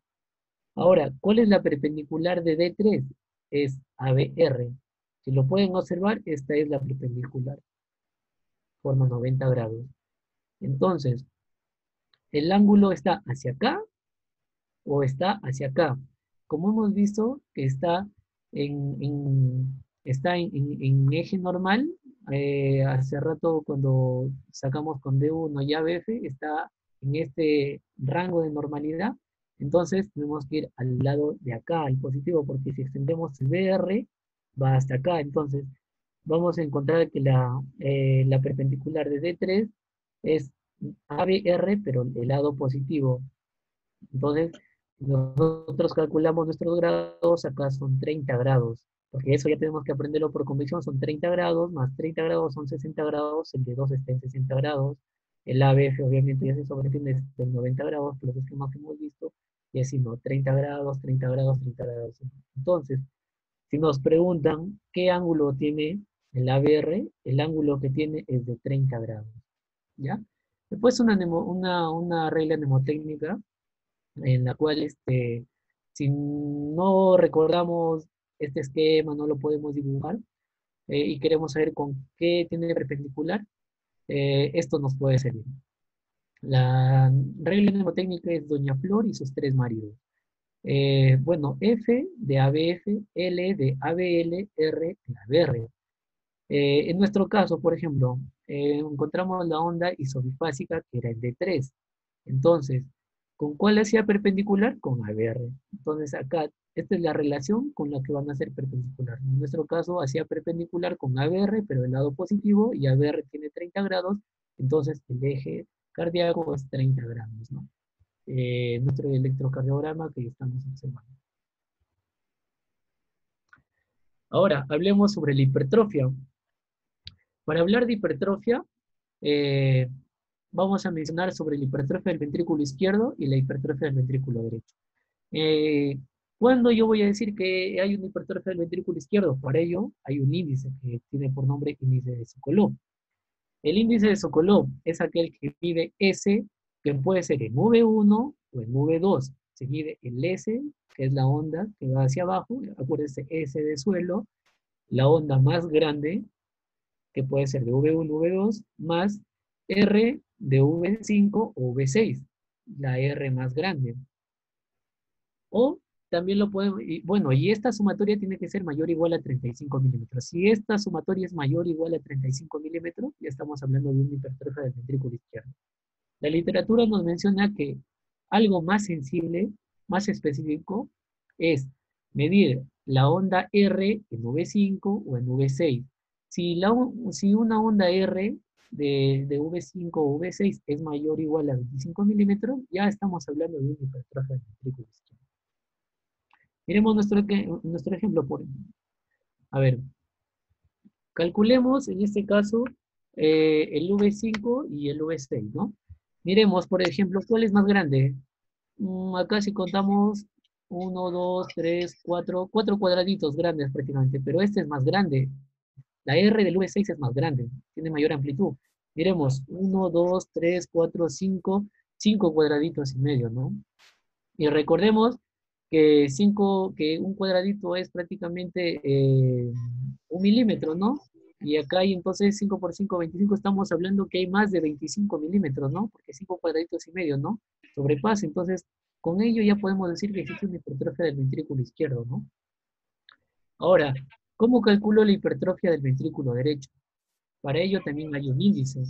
S2: Ahora, ¿cuál es la perpendicular de D3? Es ABR. Si lo pueden observar, esta es la perpendicular. Forma 90 grados. Entonces, ¿el ángulo está hacia acá o está hacia acá? Como hemos visto que está en eje normal, hace rato cuando sacamos con D1 y ABF, está en este rango de normalidad, entonces tenemos que ir al lado de acá, al positivo, porque si extendemos el BR, va hasta acá, entonces vamos a encontrar que la perpendicular de D3 es ABR, pero el lado positivo. Entonces, nosotros calculamos nuestros grados, acá son 30 grados, porque eso ya tenemos que aprenderlo por convicción, son 30 grados, más 30 grados son 60 grados, el de 2 está en 60 grados, el ABF obviamente ya se sobreentiende en 90 grados, por los esquemas que hemos visto, y así no, 30 grados, 30 grados, 30 grados. Entonces, si nos preguntan qué ángulo tiene el ABR, el ángulo que tiene es de 30 grados, ¿ya? Después una regla mnemotécnica en la cual si no recordamos este esquema, no lo podemos dibujar y queremos saber con qué tiene perpendicular, esto nos puede servir. La regla mnemotécnica es Doña Flor y sus tres maridos. Bueno, F de ABF, L de ABL, R de ABR. En nuestro caso, por ejemplo, encontramos la onda isobifásica que era el D3. Entonces, ¿con cuál hacía perpendicular? Con ABR. Entonces, acá, esta es la relación con la que van a ser perpendicular. En nuestro caso, hacía perpendicular con ABR, pero el lado positivo, y ABR tiene 30 grados, entonces el eje cardíaco es 30 grados, ¿no? Nuestro electrocardiograma que estamos observando. Ahora, hablemos sobre la hipertrofia. Para hablar de hipertrofia, eh, vamos a mencionar sobre la hipertrofia del ventrículo izquierdo y la hipertrofia del ventrículo derecho. ¿Cuándo yo voy a decir que hay una hipertrofia del ventrículo izquierdo? Para ello, hay un índice que tiene por nombre índice de Sokolov. El índice de Sokolov es aquel que mide S, que puede ser en V1 o en V2. Se mide el S, que es la onda que va hacia abajo, acuérdense, S de suelo, la onda más grande, que puede ser de V1, V2, más R de V5 o V6, la R más grande. O también lo podemos, y, bueno, y esta sumatoria tiene que ser mayor o igual a 35 milímetros. Si esta sumatoria es mayor o igual a 35 milímetros, ya estamos hablando de una hipertrofia del ventrículo izquierdo. La literatura nos menciona que algo más sensible, más específico, es medir la onda R en V5 o en V6. Si una onda R de V5 o V6 es mayor o igual a 25 milímetros, ya estamos hablando de una hipertrofia del ventrículo izquierdo. Miremos nuestro ejemplo. A ver, calculemos en este caso el V5 y el V6, ¿no? Miremos, por ejemplo, ¿cuál es más grande? Acá si contamos 1, 2, 3, 4, 4 cuadraditos grandes prácticamente, pero este es más grande. La R del V6 es más grande, tiene mayor amplitud. Miremos, 1, 2, 3, 4, 5, 5 cuadraditos y medio, ¿no? Y recordemos que un cuadradito es prácticamente 1 milímetro, ¿no? Y acá hay entonces 5 por 5, 25, estamos hablando que hay más de 25 milímetros, ¿no? Porque 5 cuadraditos y medio, ¿no? Sobrepasa, entonces con ello ya podemos decir que existe una hipertrofia del ventrículo izquierdo, ¿no? Ahora, ¿cómo calculo la hipertrofia del ventrículo derecho? Para ello también hay un índice,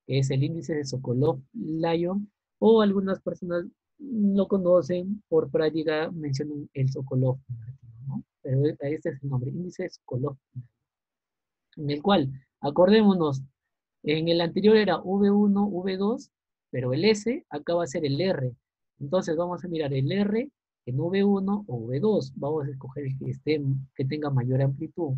S2: que es el índice de Sokolov-Lyon, o algunas personas lo conocen por práctica, mencionan el Sokolov, ¿no? Pero este es el nombre, índice de Sokolov, en el cual, acordémonos, en el anterior era V1, V2, pero el S acá va a ser el R. Entonces vamos a mirar el R en V1 o V2. Vamos a escoger el que tenga mayor amplitud.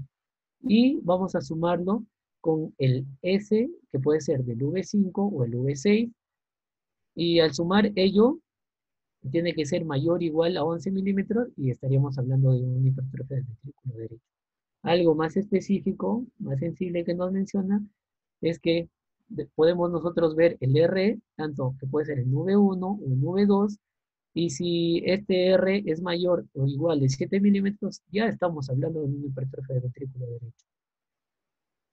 S2: Y vamos a sumarlo con el S, que puede ser del V5 o el V6. Y al sumar ello, tiene que ser mayor o igual a 11 milímetros y estaríamos hablando de una hipertrofia del ventrículo derecho. Algo más específico, más sensible que nos menciona, es que podemos nosotros ver el R, tanto que puede ser en V1 o en V2, y si este R es mayor o igual de 7 milímetros, ya estamos hablando de una hipertrofia del ventrículo derecho.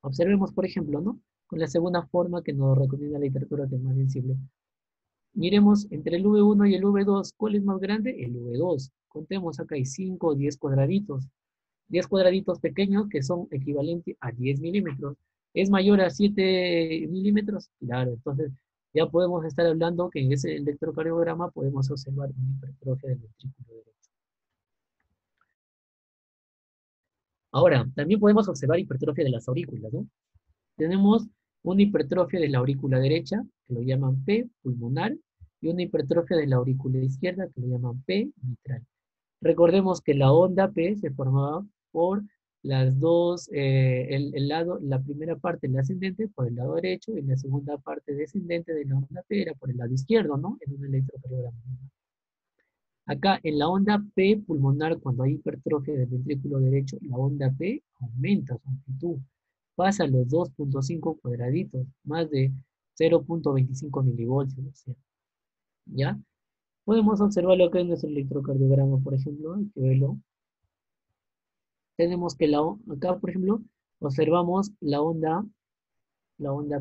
S2: Observemos, por ejemplo, ¿no? Con la segunda forma que nos recomienda la literatura que es más sensible. Miremos entre el V1 y el V2, ¿cuál es más grande? El V2. Contemos, acá hay 5 o 10 cuadraditos. 10 cuadraditos pequeños que son equivalentes a 10 milímetros. ¿Es mayor a 7 milímetros? Claro, entonces ya podemos estar hablando que en ese electrocardiograma podemos observar una hipertrofia del ventrículo derecho. Ahora, también podemos observar hipertrofia de las aurículas, ¿no? Tenemos una hipertrofia de la aurícula derecha, que lo llaman P, pulmonar, y una hipertrofia de la aurícula izquierda, que lo llaman P, mitral. Recordemos que la onda P se formaba por las dos, la primera parte, el ascendente, por el lado derecho, y la segunda parte descendente de la onda P era por el lado izquierdo, ¿no? En un electrocardiograma. Acá, en la onda P pulmonar, cuando hay hipertrofia del ventrículo derecho, la onda P aumenta su amplitud. Pasa a los 2.5 cuadraditos, más de 0.25 milivoltios, o sea, ¿ya? Podemos observarlo acá en nuestro electrocardiograma, por ejemplo, hay que verlo. Tenemos que acá, por ejemplo, observamos la onda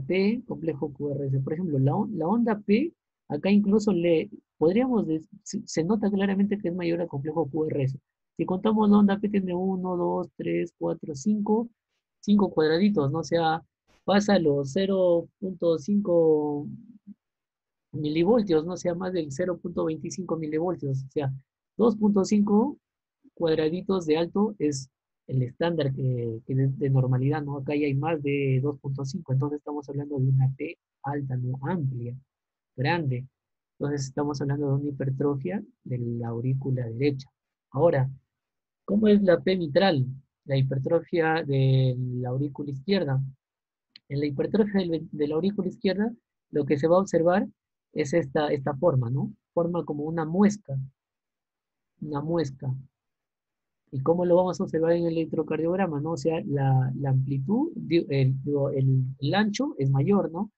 S2: P, complejo QRS. Por ejemplo, la onda P, acá incluso se nota claramente que es mayor al complejo QRS. Si contamos la onda P tiene 1, 2, 3, 4, 5 cuadraditos, ¿no? O sea, pasa los 0.5 milivoltios, no sea más del 0.25 milivoltios, o sea, 2.5 cuadraditos de alto es el estándar que de normalidad, ¿no? Acá ya hay más de 2.5, entonces estamos hablando de una P alta, no amplia, grande. Entonces estamos hablando de una hipertrofia de la aurícula derecha. Ahora, ¿cómo es la P mitral? La hipertrofia de la aurícula izquierda. En la hipertrofia de la aurícula izquierda, lo que se va a observar es esta forma, ¿no? Forma como una muesca, una muesca. ¿Y cómo lo vamos a observar en el electrocardiograma, no? O sea, la amplitud, el ancho es mayor, ¿no?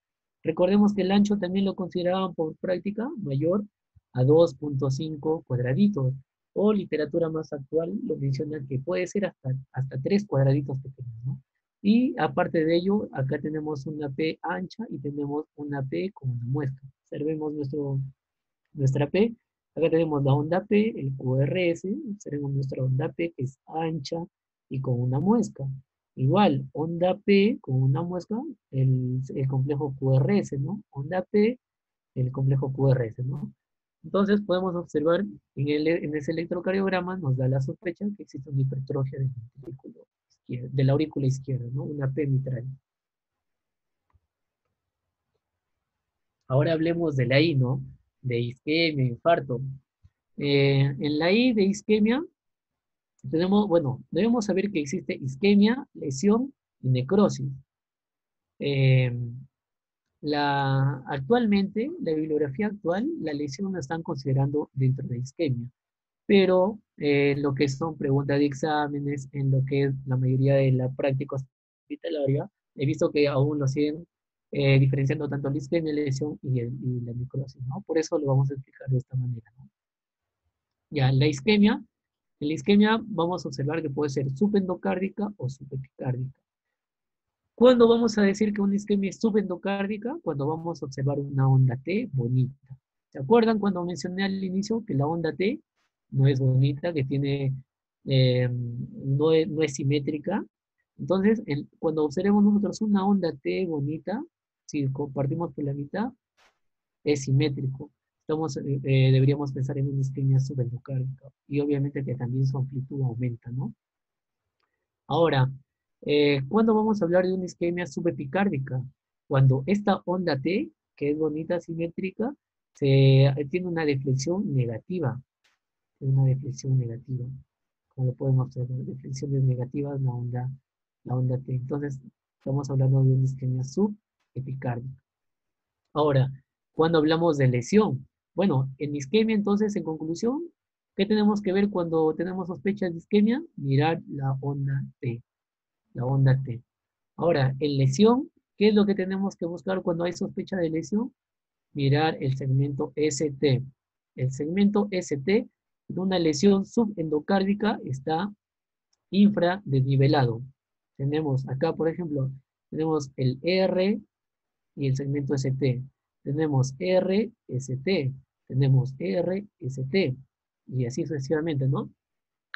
S2: Recordemos que el ancho también lo consideraban por práctica mayor a 2.5 cuadraditos. O literatura más actual lo menciona que puede ser hasta 3 cuadraditos pequeños, ¿no? Y aparte de ello, acá tenemos una P ancha y tenemos una P con una muesca. Observemos nuestra P. Acá tenemos la onda P, el QRS, tenemos nuestra onda P que es ancha y con una muesca. Igual, onda P con una muesca, el complejo QRS, ¿no? Onda P, el complejo QRS, ¿no? Entonces podemos observar en ese electrocardiograma, nos da la sospecha que existe una hipertrofia del ventrículo izquierdo, de la aurícula izquierda, ¿no? Una P mitral. Ahora hablemos de la I, ¿no? De isquemia, infarto. En la I de isquemia, tenemos, bueno, debemos saber que existe isquemia, lesión y necrosis. Eh, Actualmente, la bibliografía actual, la lesión la están considerando dentro de isquemia, pero lo que son preguntas de exámenes, en lo que es la mayoría de la práctica hospitalaria, he visto que aún lo siguen diferenciando tanto la isquemia, la lesión y la necrosis, ¿no? Por eso lo vamos a explicar de esta manera, ¿no? Ya, en la isquemia vamos a observar que puede ser subendocárdica o subepicárdica. ¿Cuándo vamos a decir que una isquemia es subendocárdica? Cuando vamos a observar una onda T bonita. ¿Se acuerdan cuando mencioné al inicio que la onda T no es bonita, que tiene, no es simétrica? Entonces, cuando observemos nosotros una onda T bonita, si compartimos por la mitad, es simétrico. Deberíamos pensar en una isquemia subendocárdica. Y obviamente que también su amplitud aumenta, ¿no? Ahora, ¿cuándo vamos a hablar de una isquemia subepicárdica? Cuando esta onda T, que es bonita, simétrica, tiene una deflexión negativa. Tiene una deflexión negativa. Como lo podemos observar, deflexiones negativas, la onda T. Entonces, estamos hablando de una isquemia subepicárdica. Ahora, cuando hablamos de lesión, bueno, en isquemia, entonces, en conclusión, ¿qué tenemos que ver cuando tenemos sospechas de isquemia? Mirar la onda T, la onda T. Ahora, en lesión, ¿qué es lo que tenemos que buscar cuando hay sospecha de lesión? Mirar el segmento ST. El segmento ST de una lesión subendocárdica está infradesnivelado. Tenemos acá, por ejemplo, tenemos el R y el segmento ST. Tenemos RST, tenemos RST, y así sucesivamente, ¿no?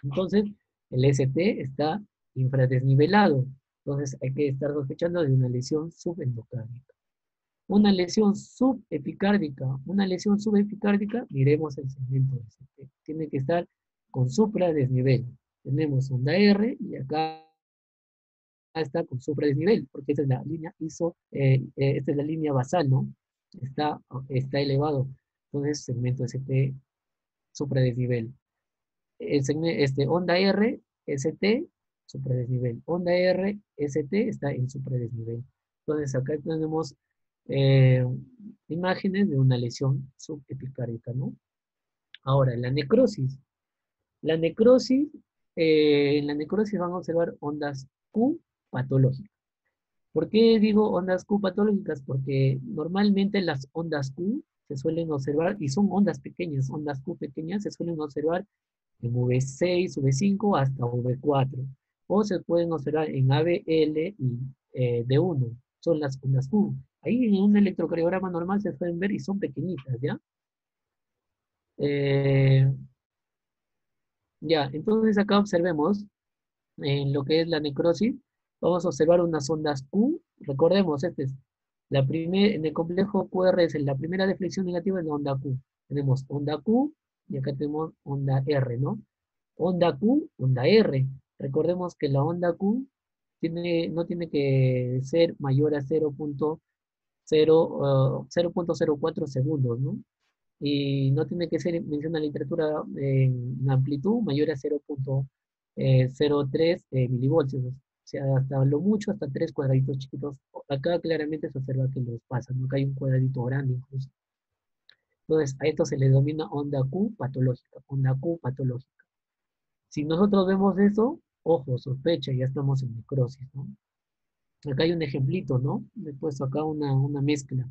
S2: Entonces, el ST está infradesnivelado. Entonces, hay que estar sospechando de una lesión subendocárdica. Una lesión subepicárdica, miremos el segmento ST. Tiene que estar con supradesnivel. Tenemos onda R y acá está con supradesnivel, porque esta es la línea esta es la línea basal, ¿no? Está elevado. Entonces, segmento ST supradesnivel. Onda R, ST, supradesnivel. Onda R, ST está en supradesnivel. Entonces, acá tenemos eh, imágenes de una lesión subepicárdica, ¿no? Ahora, la necrosis. La necrosis, en la necrosis van a observar ondas Q patológicas. ¿Por qué digo ondas Q patológicas? Porque normalmente las ondas Q se suelen observar, y son ondas pequeñas, ondas Q pequeñas, se suelen observar en V6, V5 hasta V4. O se pueden observar en ABL y D1. Son las ondas Q. Ahí en un electrocardiograma normal se pueden ver y son pequeñitas, ¿ya? Eh, ya, entonces acá observemos en lo que es la necrosis. Vamos a observar unas ondas Q. Recordemos, este es En el complejo QRS, la primera deflexión negativa es la onda Q. Tenemos onda Q y acá tenemos onda R, ¿no? Onda Q, onda R. Recordemos que la onda Q no tiene que ser mayor a 0.04 segundos, ¿no? Y no tiene que ser, menciona la literatura, en amplitud mayor a 0.03 milivoltios. O sea, hasta lo mucho, hasta tres cuadraditos chiquitos. Acá claramente se observa que los pasa, ¿no? Acá hay un cuadradito grande incluso. Entonces, a esto se le denomina onda Q patológica, onda Q patológica. Si nosotros vemos eso, ojo, sospecha, ya estamos en necrosis, ¿no? Acá hay un ejemplito, ¿no? He puesto acá una mezcla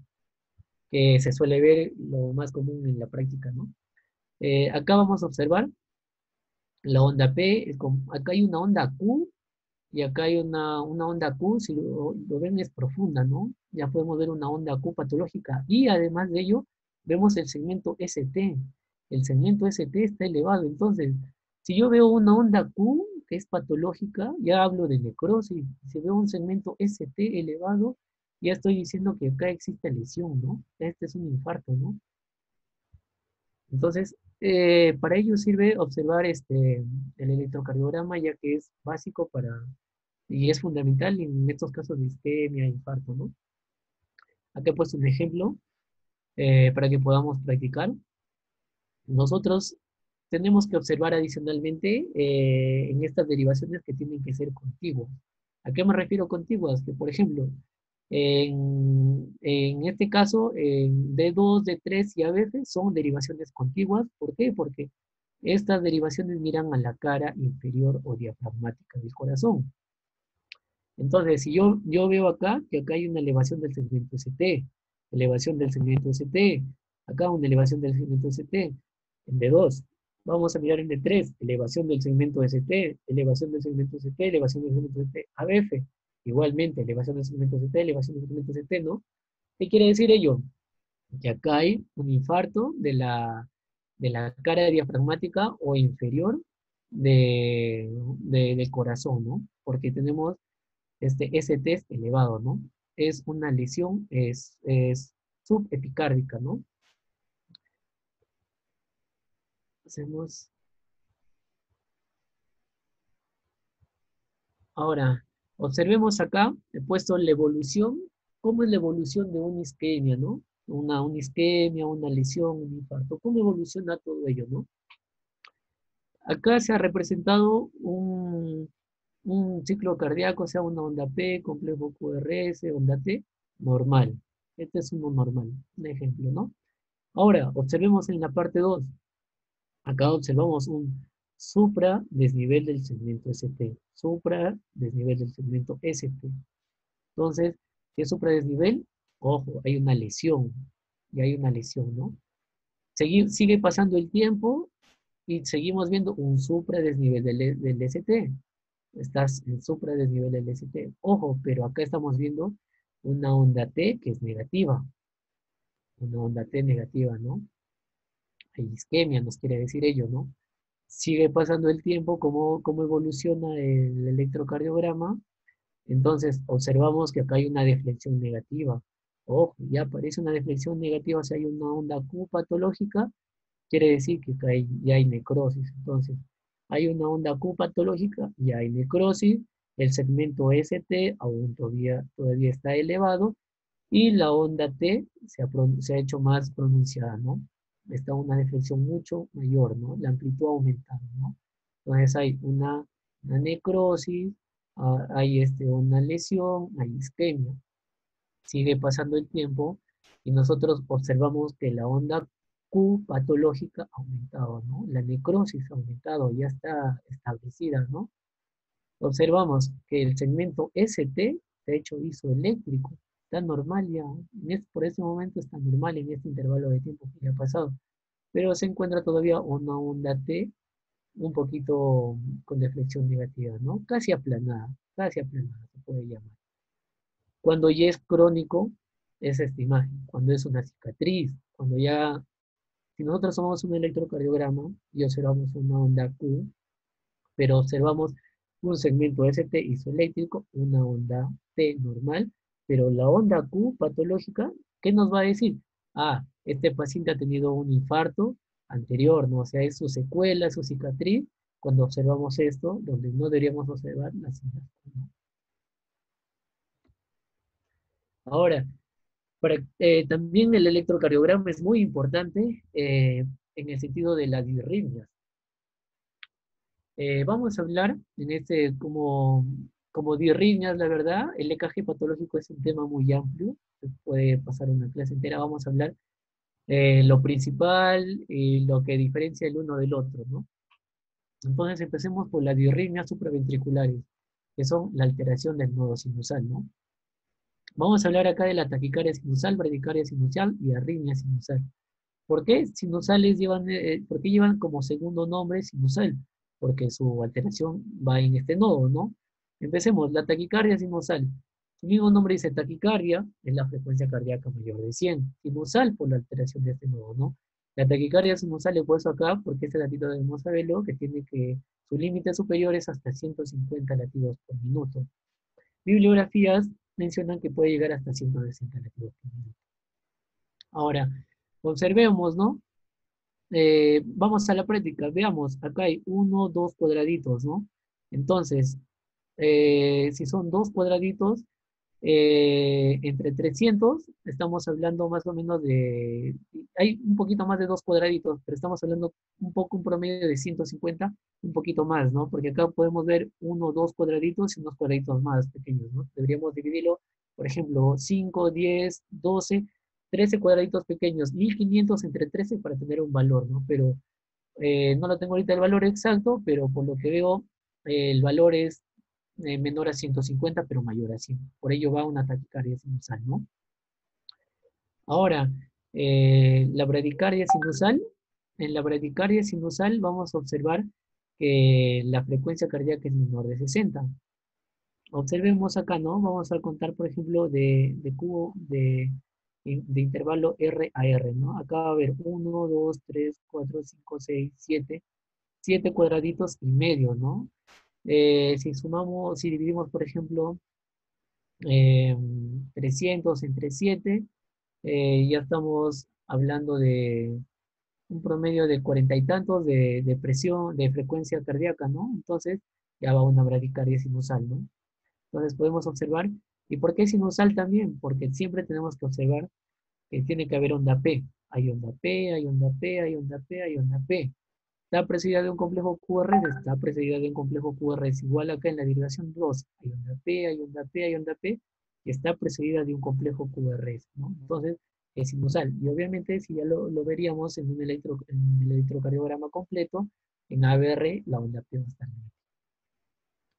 S2: que se suele ver lo más común en la práctica, ¿no? Acá vamos a observar la onda P, acá hay una onda Q y acá hay una onda Q, si lo ven es profunda, ¿no? Ya podemos ver una onda Q patológica y además de ello vemos el segmento ST. El segmento ST está elevado, entonces si yo veo una onda Q que es patológica, ya hablo de necrosis. Si veo un segmento ST elevado, ya estoy diciendo que acá existe lesión, ¿no? Este es un infarto, ¿no? Entonces, para ello sirve observar el electrocardiograma, ya que es básico y es fundamental en estos casos de isquemia, infarto, ¿no? Acá he puesto un ejemplo para que podamos practicar. Nosotros tenemos que observar adicionalmente en estas derivaciones que tienen que ser contiguas. ¿A qué me refiero contiguas? Que, por ejemplo, en este caso, en D2, D3 y ABF son derivaciones contiguas. ¿Por qué? Porque estas derivaciones miran a la cara inferior o diafragmática del corazón. Entonces, si yo veo acá que acá hay una elevación del segmento ST, elevación del segmento ST, acá una elevación del segmento ST, en D2. Vamos a mirar en D3, elevación del segmento ST, elevación del segmento ST, elevación del segmento ST, ABF, igualmente, elevación del segmento ST, elevación del segmento ST, ¿no? ¿Qué quiere decir ello? Que acá hay un infarto de la cara diafragmática o inferior del corazón, ¿no? Porque tenemos ese test elevado, ¿no? Es una lesión, es subepicárdica, ¿no? Hacemos, ahora, observemos acá, he puesto la evolución, ¿cómo es la evolución de una isquemia, ¿no? Una isquemia, una lesión, un infarto, ¿cómo evoluciona todo ello, ¿no? Acá se ha representado un ciclo cardíaco, o sea, una onda P, complejo QRS, onda T, normal. Este es uno normal, un ejemplo, ¿no? Ahora, observemos en la parte 2. Acá observamos un supra desnivel del segmento ST. Supra desnivel del segmento ST. Entonces, ¿qué es supra desnivel? Ojo, hay una lesión. Y hay una lesión, ¿no? Sigue pasando el tiempo y seguimos viendo un supra desnivel del ST. Estás en supra desnivel del ST. Ojo, pero acá estamos viendo una onda T que es negativa. Una onda T negativa, ¿no? Hay isquemia, nos quiere decir ello, ¿no? Sigue pasando el tiempo, cómo evoluciona el electrocardiograma, entonces observamos que acá hay una deflexión negativa. Ojo, ya aparece una deflexión negativa, si hay una onda Q patológica, quiere decir que acá ya hay necrosis. Entonces, hay una onda Q patológica, ya hay necrosis, el segmento ST aún todavía está elevado, y la onda T se ha hecho más pronunciada, ¿no? Está una deflexión mucho mayor, ¿no? La amplitud ha aumentado, ¿no? Entonces hay una necrosis, hay una lesión, hay isquemia. Sigue pasando el tiempo y nosotros observamos que la onda Q patológica ha aumentado, ¿no? La necrosis ha aumentado, ya está establecida, ¿no? Observamos que el segmento ST se ha hecho isoeléctrico, está normal ya, por ese momento está normal en este intervalo de tiempo que ya ha pasado, pero se encuentra todavía una onda T un poquito con deflexión negativa, ¿no? Casi aplanada se puede llamar. Cuando ya es crónico, es esta imagen, cuando es una cicatriz, cuando ya, si nosotros somos un electrocardiograma y observamos una onda Q, pero observamos un segmento ST isoeléctrico, una onda T normal, pero la onda Q patológica, ¿qué nos va a decir? Ah, este paciente ha tenido un infarto anterior, ¿no? O sea, es su secuela, su cicatriz, cuando observamos esto, donde no deberíamos observar las cintas, ¿no? Ahora, también el electrocardiograma es muy importante en el sentido de las disritmias. Vamos a hablar en este como disritmias, la verdad, el EKG patológico es un tema muy amplio, se puede pasar una clase entera, vamos a hablar lo principal y lo que diferencia el uno del otro, ¿no? Entonces empecemos por las disritmias supraventriculares, que son la alteración del nodo sinusal, ¿no? Vamos a hablar acá de la taquicardia sinusal, bradicardia sinusal y arritmia sinusal. ¿Por qué sinusales por qué llevan como segundo nombre sinusal? Porque su alteración va en este nodo, ¿no? Empecemos, la taquicardia sinusal. Su mismo nombre dice taquicardia, es la frecuencia cardíaca mayor de 100. Sinusal por la alteración de este nodo, ¿no? La taquicardia sinusal le he puesto acá porque este latito debemos saberlo, que tiene que, su límite superior es hasta 150 latidos por minuto. Bibliografías mencionan que puede llegar hasta 160 latidos por minuto. Ahora, observemos, ¿no? Vamos a la práctica, veamos, acá hay uno, dos cuadraditos, ¿no? Entonces, si son dos cuadraditos, entre 300, estamos hablando más o menos hay un poquito más de dos cuadraditos, pero estamos hablando un promedio de 150, un poquito más, ¿no? Porque acá podemos ver uno, dos cuadraditos y unos cuadraditos más pequeños, ¿no? Deberíamos dividirlo, por ejemplo, 5, 10, 12, 13 cuadraditos pequeños, 1500 entre 13 para tener un valor, ¿no? Pero no lo tengo ahorita el valor exacto, pero por lo que veo, el valor es menor a 150, pero mayor a 100. Por ello va una taquicardia sinusal, ¿no? Ahora, la bradicardia sinusal. En la bradicardia sinusal vamos a observar que la frecuencia cardíaca es menor de 60. Observemos acá, ¿no? Vamos a contar, por ejemplo, de cubo de intervalo R a R, ¿no? Acá va a haber 1, 2, 3, 4, 5, 6, 7, 7 cuadraditos y medio, ¿no? Si dividimos, por ejemplo, 300 entre 7, ya estamos hablando de un promedio de 40 y tantos de presión, de frecuencia cardíaca, ¿no? Entonces, ya va una bradicardia sinusal, ¿no? Entonces podemos observar, ¿y por qué sinusal también? Porque siempre tenemos que observar que tiene que haber onda P. Hay onda P, hay onda P, hay onda P, hay onda P. Está precedida de un complejo QRS, está precedida de un complejo QRS. Igual acá en la derivación 2, hay onda P, hay onda P, hay onda P, y está precedida de un complejo QRS, ¿no? Entonces, es sinusal. Y obviamente, si ya lo veríamos en el electrocardiograma completo, en ABR, la onda P va a estar negativa.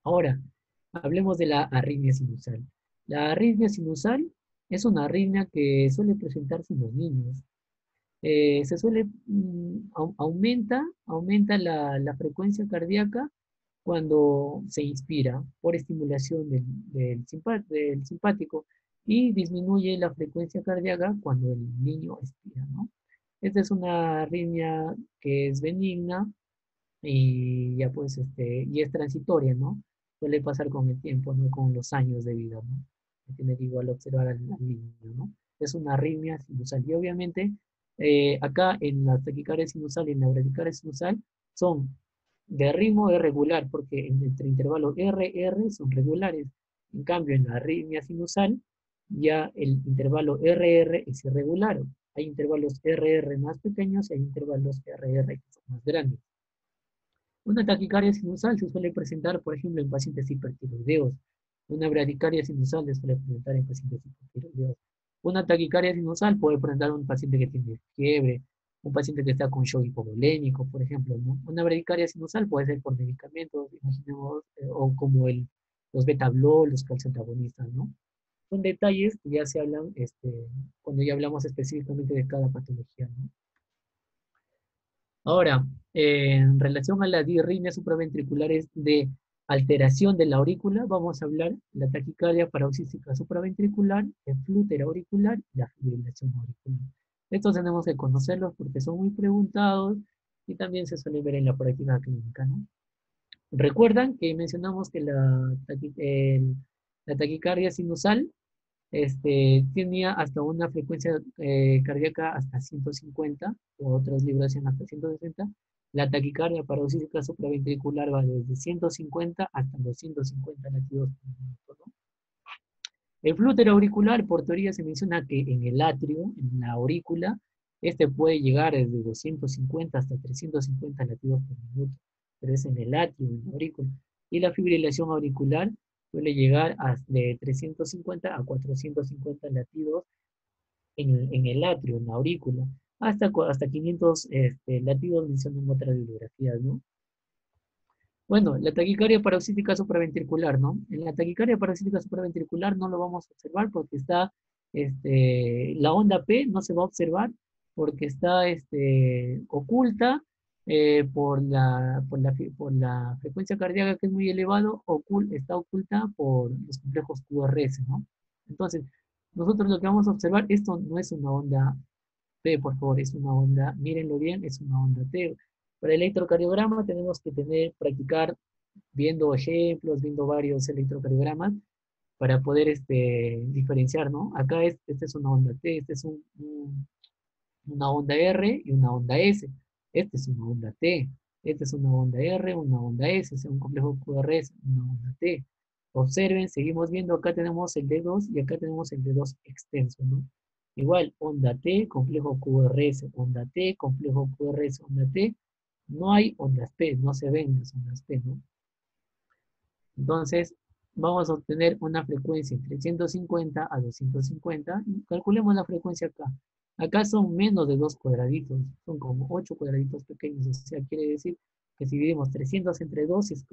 S2: Ahora, hablemos de la arritmia sinusal. La arritmia sinusal es una arritmia que suele presentarse en los niños. Aumenta la frecuencia cardíaca cuando se inspira por estimulación del simpático y disminuye la frecuencia cardíaca cuando el niño expira, ¿no? Esta es una arritmia que es benigna y ya pues y es transitoria, ¿no? Suele pasar con el tiempo, no con los años de vida, ¿no? Hay que tener igual observar al niño, ¿no? Es una arritmia sinusal. Y obviamente, acá en la taquicardia sinusal y en la bradicardia sinusal son de ritmo irregular, porque entre intervalos R son regulares. En cambio, en la arritmia sinusal, ya el intervalo RR es irregular. Hay intervalos RR más pequeños y hay intervalos RR que son más grandes. Una taquicardia sinusal se suele presentar, por ejemplo, en pacientes hipertiroideos. Una bradicardia sinusal se suele presentar en pacientes hipertiroideos. Una taquicardia sinusal puede presentar un paciente que tiene fiebre, un paciente que está con shock hipovolémico, por ejemplo, ¿no? Una bradicardia sinusal puede ser por medicamentos, imaginemos, o como los beta-blol, los calcio-antagonistas, ¿no? Son detalles que ya se hablan cuando ya hablamos específicamente de cada patología, ¿no? Ahora, en relación a las disritmias supraventriculares de alteración de la aurícula, vamos a hablar de la taquicardia paroxística supraventricular, el flúter auricular y la fibrilación auricular. Estos tenemos que conocerlos porque son muy preguntados y también se suelen ver en la práctica clínica, ¿no? Recuerdan que mencionamos que la taquicardia sinusal tenía hasta una frecuencia cardíaca hasta 150, o otros libros decían hasta 160. La taquicardia paroxística supraventricular va desde 150 hasta 250 latidos por minuto, ¿no? El flúter auricular, por teoría, se menciona que en el atrio, en la aurícula, este puede llegar desde 250 hasta 350 latidos por minuto, pero es en el atrio, en la aurícula. Y la fibrilación auricular suele llegar de 350 a 450 latidos en el atrio, en la aurícula. Hasta 500 latidos mencionan otras bibliografías, ¿no? Bueno, la taquicardia paroxística supraventricular, ¿no? En la taquicardia paroxística supraventricular no lo vamos a observar porque está, la onda P no se va a observar porque está oculta por la frecuencia cardíaca que es muy elevado, está oculta por los complejos QRS, ¿no? Entonces, nosotros lo que vamos a observar, esto no es una onda P, por favor, es una onda, mírenlo bien, es una onda T. Para el electrocardiograma tenemos que practicar viendo ejemplos, viendo varios electrocardiogramas para poder diferenciar, ¿no? Acá esta es una onda T, esta es una onda R y una onda S. Esta es una onda T, esta es una onda R, una onda S, es un complejo QRS, una onda T. Observen, seguimos viendo, acá tenemos el D2 y acá tenemos el D2 extenso, ¿no? Igual, onda T, complejo QRS, onda T, complejo QRS, onda T. No hay ondas P, no se ven las ondas P, ¿no? Entonces, vamos a obtener una frecuencia entre 150 a 250 y calculemos la frecuencia acá. Acá son menos de 2 cuadraditos, son como 8 cuadraditos pequeños, o sea, quiere decir que si dividimos 300 entre 2, si es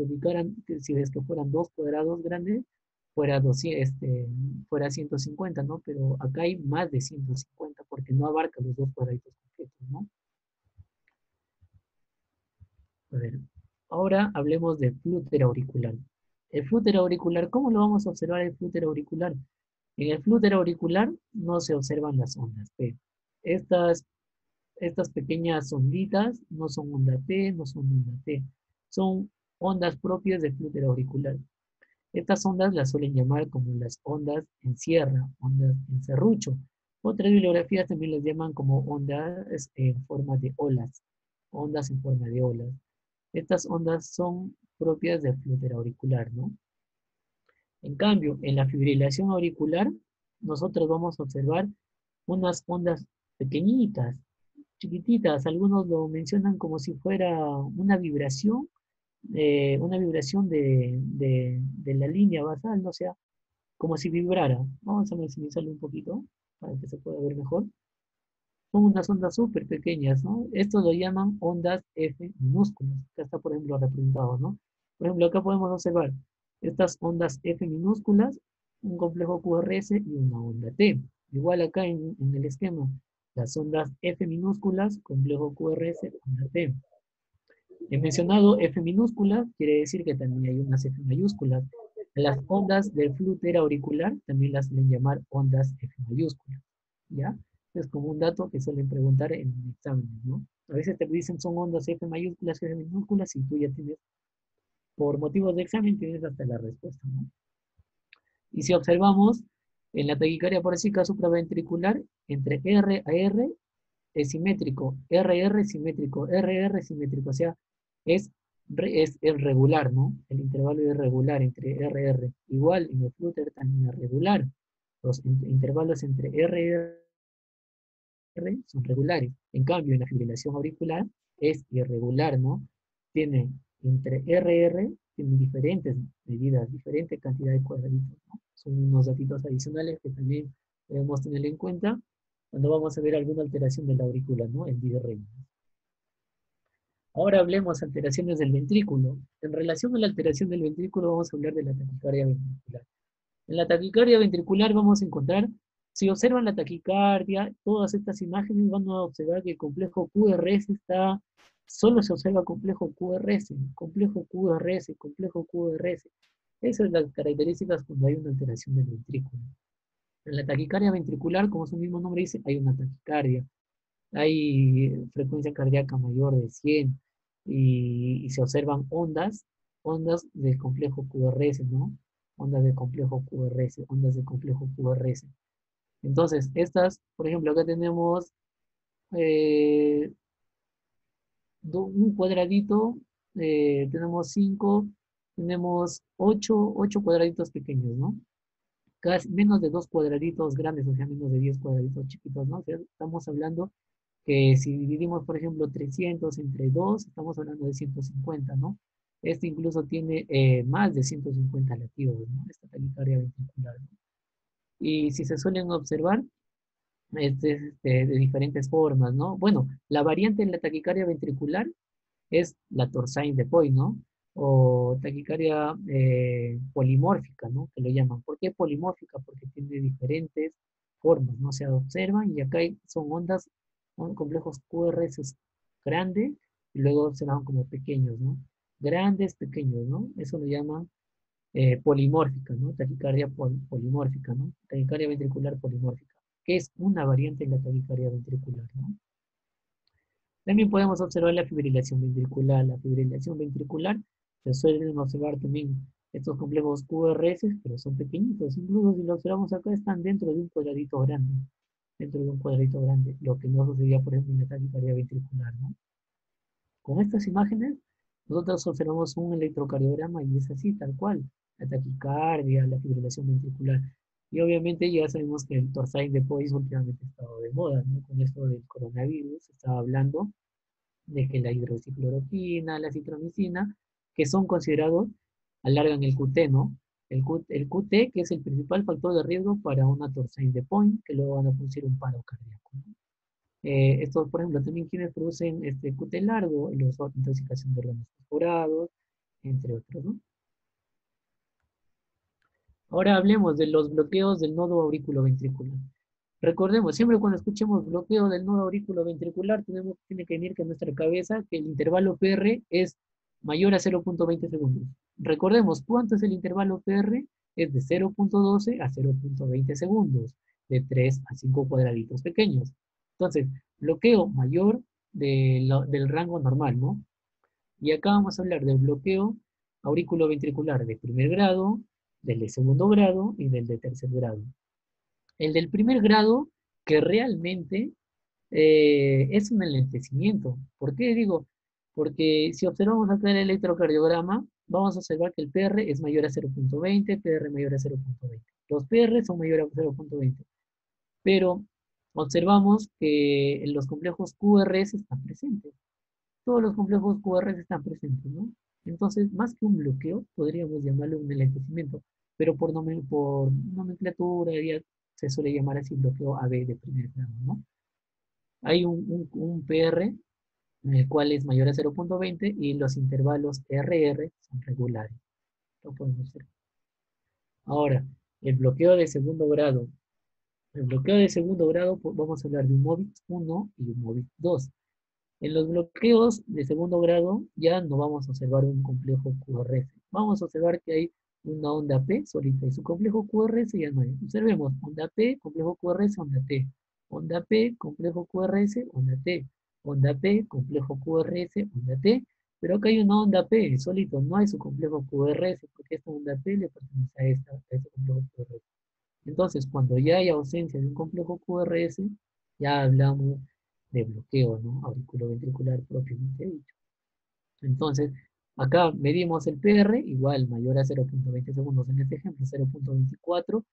S2: que fueran 2 cuadrados grandes, fuera 150, ¿no? Pero acá hay más de 150 porque no abarca los 2 cuadraditos completos, ¿no? A ver, ahora hablemos de flúter auricular. El flúter auricular, ¿cómo lo vamos a observar el flúter auricular? En el flúter auricular no se observan las ondas P. Estas, estas pequeñas onditas no son onda P, no son onda T. Son ondas propias del flúter auricular. Estas ondas las suelen llamar como las ondas en sierra, ondas en serrucho. Otras bibliografías también las llaman como ondas en forma de olas, ondas en forma de olas. Estas ondas son propias del flúter auricular, ¿no? En cambio, en la fibrilación auricular, nosotros vamos a observar unas ondas pequeñitas, chiquititas. Algunos lo mencionan como si fuera una vibración de la línea basal, o sea, como si vibrara. Vamos a maximizarlo un poquito para que se pueda ver mejor. Son unas ondas súper pequeñas, ¿no? Esto lo llaman ondas F minúsculas. Acá está, por ejemplo, representado, ¿no? Por ejemplo, acá podemos observar estas ondas F minúsculas, un complejo QRS y una onda T. Igual acá en el esquema, las ondas F minúsculas, complejo QRS, onda T. He mencionado F minúscula, quiere decir que también hay unas F mayúsculas. Las ondas del flúter auricular también las suelen llamar ondas F mayúsculas, ¿ya? Es como un dato que suelen preguntar en exámenes, ¿no? A veces te dicen son ondas F mayúsculas, F minúsculas, y tú ya tienes, por motivos de examen, tienes hasta la respuesta, ¿no? Y si observamos, en la taquicardia parásica supraventricular, entre R a R es simétrico, RR simétrico, RR simétrico, o sea, es regular, ¿no? El intervalo es regular entre RR. Igual en el flúter también es regular. Los intervalos entre RR son regulares. En cambio, en la fibrilación auricular es irregular, ¿no? Tiene entre RR, tienen diferentes medidas, diferente cantidad de cuadraditos, ¿no? Son unos datos adicionales que también debemos tener en cuenta cuando vamos a ver alguna alteración de la aurícula, ¿no? En video. Ahora hablemos de alteraciones del ventrículo. En relación a la alteración del ventrículo, vamos a hablar de la taquicardia ventricular. En la taquicardia ventricular vamos a encontrar, si observan la taquicardia, todas estas imágenes van a observar que el complejo QRS solo se observa complejo QRS, complejo QRS, complejo QRS. Esas son las características cuando hay una alteración del ventrículo. En la taquicardia ventricular, como su mismo nombre dice, hay una taquicardia. Hay frecuencia cardíaca mayor de 100 y se observan ondas del complejo QRS, ¿no? ondas de complejo QRS, ondas de complejo QRS. Entonces, estas, por ejemplo, acá tenemos eh, un cuadradito, tenemos 5, tenemos 8 cuadraditos pequeños, ¿no? Casi menos de 2 cuadraditos grandes, o sea, menos de 10 cuadraditos chiquitos, ¿no? O sea, estamos hablando que si dividimos, por ejemplo, 300 entre 2, estamos hablando de 150, ¿no? Este incluso tiene más de 150 latidos, ¿no? Esta taquicardia ventricular, ¿no? Y si se suelen observar, de diferentes formas, ¿no? Bueno, la variante en la taquicardia ventricular es la Torsades de Poy, ¿no? O taquicardia polimórfica, ¿no? Que lo llaman. ¿Por qué polimórfica? Porque tiene diferentes formas, ¿no? Se observan y acá son ondas, son complejos QRS grandes y luego se van como pequeños, ¿no? Grandes, pequeños, ¿no? Eso lo llaman polimórfica, ¿no? Taquicardia polimórfica, ¿no? Taquicardia ventricular polimórfica, que es una variante en la taquicardia ventricular, ¿no? También podemos observar la fibrilación ventricular. La fibrilación ventricular se suelen observar también estos complejos QRS, pero son pequeñitos. Incluso si lo observamos acá, están dentro de un cuadradito grande. Dentro de un cuadradito grande. Lo que no sucedía, por ejemplo, en la taquicardia ventricular, ¿no? Con estas imágenes, nosotros observamos un electrocardiograma y es así, tal cual. La taquicardia, la fibrilación ventricular. Y obviamente ya sabemos que el Torsades de Poise últimamente ha estado de moda, ¿no? Con esto del coronavirus, se estaba hablando de que la hidroxicloroquina, la citromicina, que son considerados, alargan el QT, ¿no? El QT, que es el principal factor de riesgo para una torsades de Point, que luego van a producir un paro cardíaco, ¿no? Estos, por ejemplo, también quienes producen este QT largo, los intoxicación de órganos fosforados, entre otros, ¿no? Ahora hablemos de los bloqueos del nodo auriculoventricular. Recordemos, siempre cuando escuchemos bloqueo del nodo auriculoventricular, tiene que venir que en nuestra cabeza que el intervalo PR es mayor a 0.20 segundos. Recordemos, ¿cuánto es el intervalo PR? Es de 0.12 a 0.20 segundos, de 3 a 5 cuadraditos pequeños. Entonces, bloqueo mayor del rango normal, ¿no? Y acá vamos a hablar del bloqueo auriculoventricular de primer grado, del de segundo grado y del de tercer grado. El del primer grado, que realmente es un enlentecimiento. ¿Por qué digo? Porque si observamos acá el electrocardiograma, vamos a observar que el PR es mayor a 0.20, PR mayor a 0.20. Los PR son mayores a 0.20. Pero observamos que los complejos QRS están presentes. Todos los complejos QRS están presentes, ¿no? Entonces, más que un bloqueo, podríamos llamarlo un enlentecimiento, pero por nomenclatura ya se suele llamar así bloqueo AB de primer grado, ¿no? Hay un PR, el cual es mayor a 0.20 y los intervalos RR son regulares. Lo podemos hacer. Ahora, el bloqueo de segundo grado. El bloqueo de segundo grado, pues, vamos a hablar de un MOVIX 1 y un MOVIX 2. En los bloqueos de segundo grado ya no vamos a observar un complejo QRS. Vamos a observar que hay una onda P solita y su complejo QRS ya no hay. Observemos, onda P, complejo QRS, onda T. Onda P, complejo QRS, onda T. Onda P, complejo QRS, onda T. Pero acá hay una onda P solito, no hay su complejo QRS porque esta onda P le pertenece a este complejo QRS. Entonces, cuando ya hay ausencia de un complejo QRS, ya hablamos de bloqueo, ¿no? Auriculoventricular propiamente dicho. Entonces, acá medimos el PR, igual mayor a 0.20 segundos en este ejemplo, 0.24,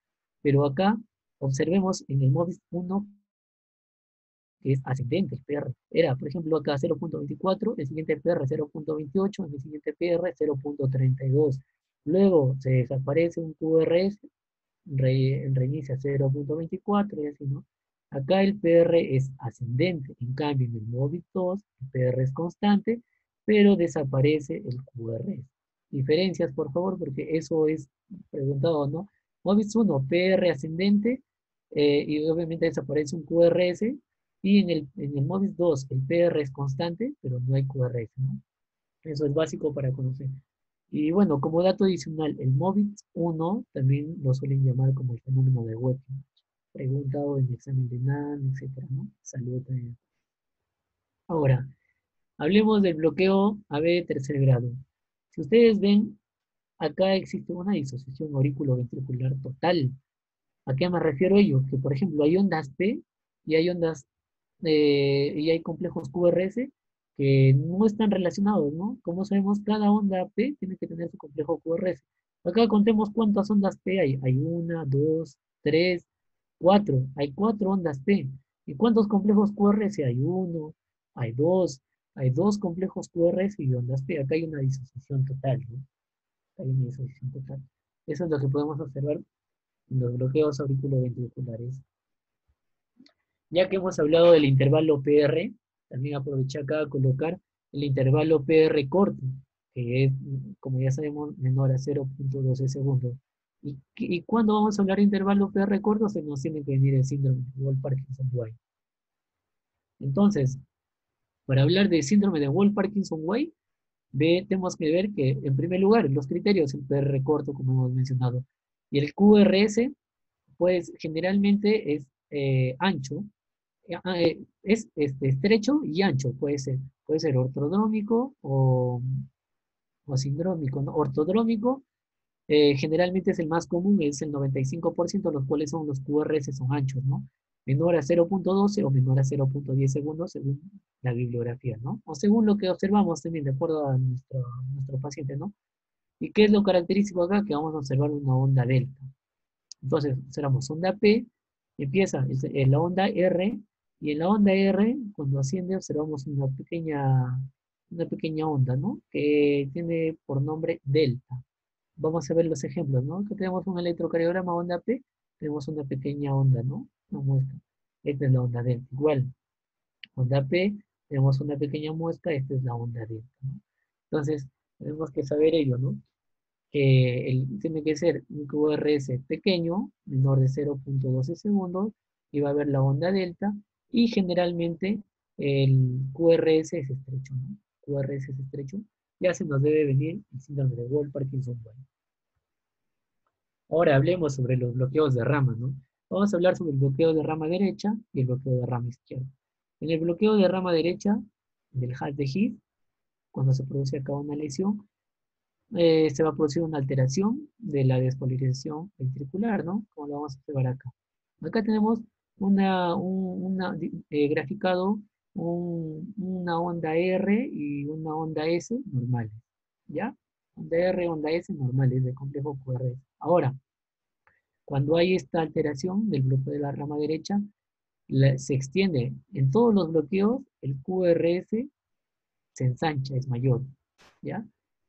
S2: pero acá observemos en el MOVIS 1 que es ascendente el PR. Era, por ejemplo, acá 0.24, el siguiente PR 0.28, en el siguiente PR 0.32. Luego se desaparece un QRS, reinicia 0.24 y así, ¿no? Acá el PR es ascendente, en cambio en el MOVIC 2 el PR es constante, pero desaparece el QRS. Diferencias, por favor, porque eso es preguntado, ¿no? MOVIC 1, PR ascendente, y obviamente desaparece un QRS, y en el MOVIC 2 el PR es constante, pero no hay QRS, ¿no? Eso es básico para conocer. Y bueno, como dato adicional, el MOVIX 1 también lo suelen llamar como el fenómeno de Wettin. Preguntado en examen de NAN, etcétera, ¿no? Salud también. Ahora, hablemos del bloqueo AB de tercer grado. Si ustedes ven, acá existe una disociación auriculoventricular total. ¿A qué me refiero ello? Que, por ejemplo, hay ondas P y hay ondas y hay complejos QRS que no están relacionados, ¿no? Como sabemos, cada onda P tiene que tener su complejo QRS. Acá contemos cuántas ondas P hay. Hay una, dos, tres, cuatro. Hay cuatro ondas P. ¿Y cuántos complejos QRS? Hay dos complejos QRS y ondas P. Acá hay una disociación total, ¿no? Hay una disociación total. Eso es lo que podemos observar en los bloqueos auriculoventriculares. Ya que hemos hablado del intervalo PR, también aproveché acá a colocar el intervalo PR corto, que es, como ya sabemos, menor a 0.12 segundos. ¿Y cuando vamos a hablar de intervalo PR corto? Se nos tiene que venir el síndrome de Wolff-Parkinson-White. Entonces, para hablar del síndrome de Wolff-Parkinson-White, tenemos que ver que, en primer lugar, los criterios, el PR corto, como hemos mencionado, y el QRS, pues generalmente es ancho, es estrecho y ancho, puede ser ortodrómico o sindrómico, ¿no? Ortodrómico generalmente es el más común, es el 95%, los cuales son los QRS, son anchos, ¿no? Menor a 0.12 o menor a 0.10 segundos según la bibliografía, ¿no? O según lo que observamos también, de acuerdo a nuestro paciente, ¿no? ¿Y qué es lo característico acá? Que vamos a observar una onda delta. Entonces, observamos onda P, empieza en la onda R, y en la onda R, cuando asciende, observamos una pequeña onda, ¿no? Que tiene por nombre delta. Vamos a ver los ejemplos, ¿no? Aquí tenemos un electrocardiograma onda P, tenemos una pequeña onda, ¿no? Una muestra. Esta es la onda delta. Igual, onda P, tenemos una pequeña muestra, esta es la onda delta, ¿no? Entonces, tenemos que saber ello, ¿no? Que tiene que ser un QRS pequeño, menor de 0.12 segundos, y va a haber la onda delta, y generalmente el QRS es estrecho, ¿no? QRS es estrecho, ya se nos debe venir el síndrome de Wolff-Parkinson-White. Ahora hablemos sobre los bloqueos de rama, ¿no? Vamos a hablar sobre el bloqueo de rama derecha y el bloqueo de rama izquierda. En el bloqueo de rama derecha, del HAS de His, cuando se produce acá una lesión, se va a producir una alteración de la despolarización ventricular, ¿no? Como lo vamos a observar acá. Acá tenemos graficado una onda R y una onda S normales, ¿ya? Onda R, onda S normales de complejo QRS. Ahora, cuando hay esta alteración del bloqueo de la rama derecha, se extiende en todos los bloqueos, el QRS se ensancha, es mayor, ¿ya?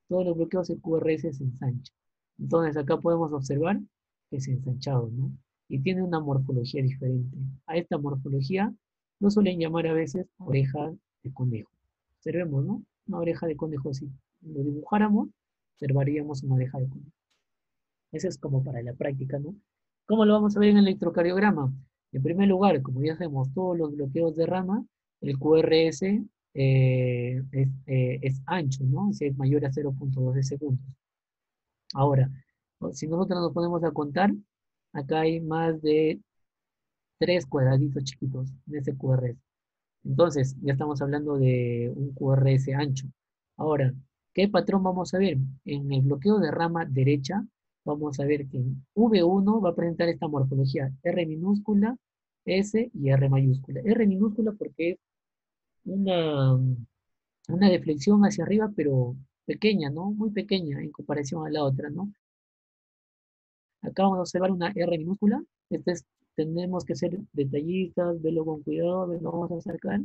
S2: Todos los bloqueos el QRS se ensancha. Entonces acá podemos observar que es ensanchado, ¿no? Y tiene una morfología diferente. A esta morfología lo suelen llamar a veces oreja de conejo. Observemos, ¿no? Una oreja de conejo, si lo dibujáramos, observaríamos una oreja de conejo. Eso es como para la práctica, ¿no? ¿Cómo lo vamos a ver en el electrocardiograma? En primer lugar, como ya sabemos, todos los bloqueos de rama, el QRS es ancho, ¿no? Si es mayor a 0.12 segundos. Ahora, si nosotros nos ponemos a contar, acá hay más de 3 cuadraditos chiquitos en ese QRS. Entonces, ya estamos hablando de un QRS ancho. Ahora, ¿qué patrón vamos a ver? En el bloqueo de rama derecha, vamos a ver que en V1 va a presentar esta morfología R minúscula, S y R mayúscula. R minúscula porque es una, una deflexión hacia arriba, pero pequeña, ¿no? Muy pequeña en comparación a la otra, ¿no? Acá vamos a observar una R minúscula. Tenemos que ser detallistas, verlo con cuidado, lo vamos a acercar.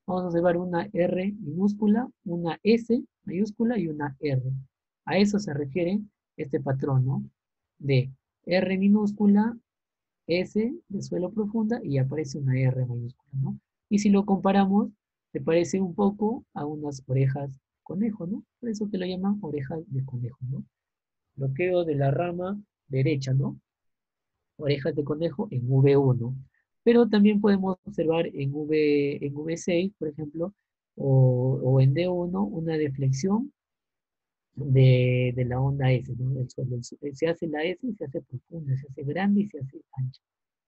S2: Vamos a observar una R minúscula, una S mayúscula y una R. A eso se refiere este patrón, ¿no? De R minúscula, S de suelo profunda y aparece una R mayúscula, ¿no? Y si lo comparamos, se parece un poco a unas orejas conejo, ¿no? Por eso que lo llaman orejas de conejo, ¿no? Bloqueo de la rama derecha, ¿no? Orejas de conejo en V1. Pero también podemos observar en V6, por ejemplo, o en D1, una deflexión de la onda S, ¿no? Del suelo. Se hace la S y se hace profunda, se hace grande y se hace ancha,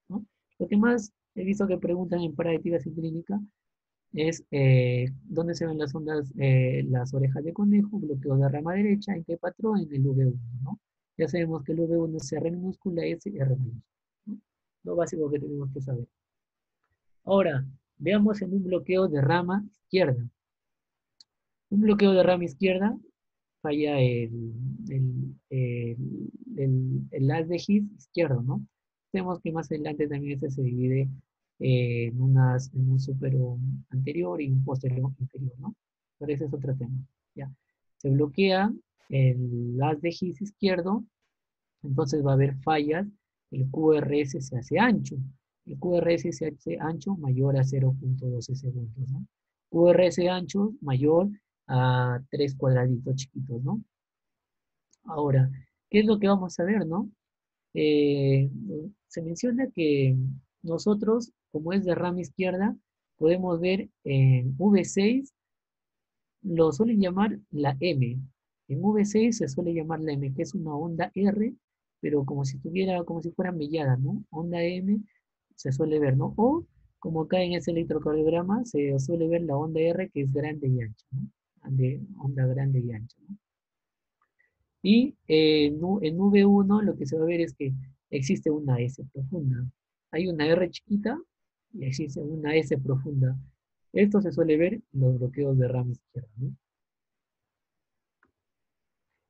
S2: ¿no? Lo que más he visto que preguntan en prácticas y clínica es dónde se ven las ondas, las orejas de conejo, bloqueo de rama derecha, en qué patrón, en el V1, ¿no? Ya sabemos que el V1 es R minúscula, S, R minúscula, ¿no? Lo básico que tenemos que saber. Ahora, veamos en un bloqueo de rama izquierda. Un bloqueo de rama izquierda falla el haz de Higgs izquierdo, ¿no? Vemos que más adelante también este se divide en un superior anterior y un posterior inferior, ¿no? Pero ese es otro tema, ¿ya? Se bloquea el haz de Higgs izquierdo, entonces va a haber fallas, el QRS se hace ancho. El QRS se hace ancho mayor a 0.12 segundos, ¿no? QRS ancho mayor a 3 cuadraditos chiquitos, ¿no? Ahora, ¿qué es lo que vamos a ver, no? Eh, Se menciona que nosotros, como es de rama izquierda, podemos ver en V6, lo suelen llamar la M. En V6 se suele llamar la M, que es una onda R, pero como si tuviera, como si fuera mellada, ¿no? Onda M se suele ver, ¿no? O, como acá en ese electrocardiograma, se suele ver la onda R, que es grande y ancha, ¿no? Onda grande y ancha, ¿no? Y en V1 lo que se va a ver es que existe una S profunda. Hay una R chiquita y existe una S profunda. Esto se suele ver en los bloqueos de rama izquierda, ¿no?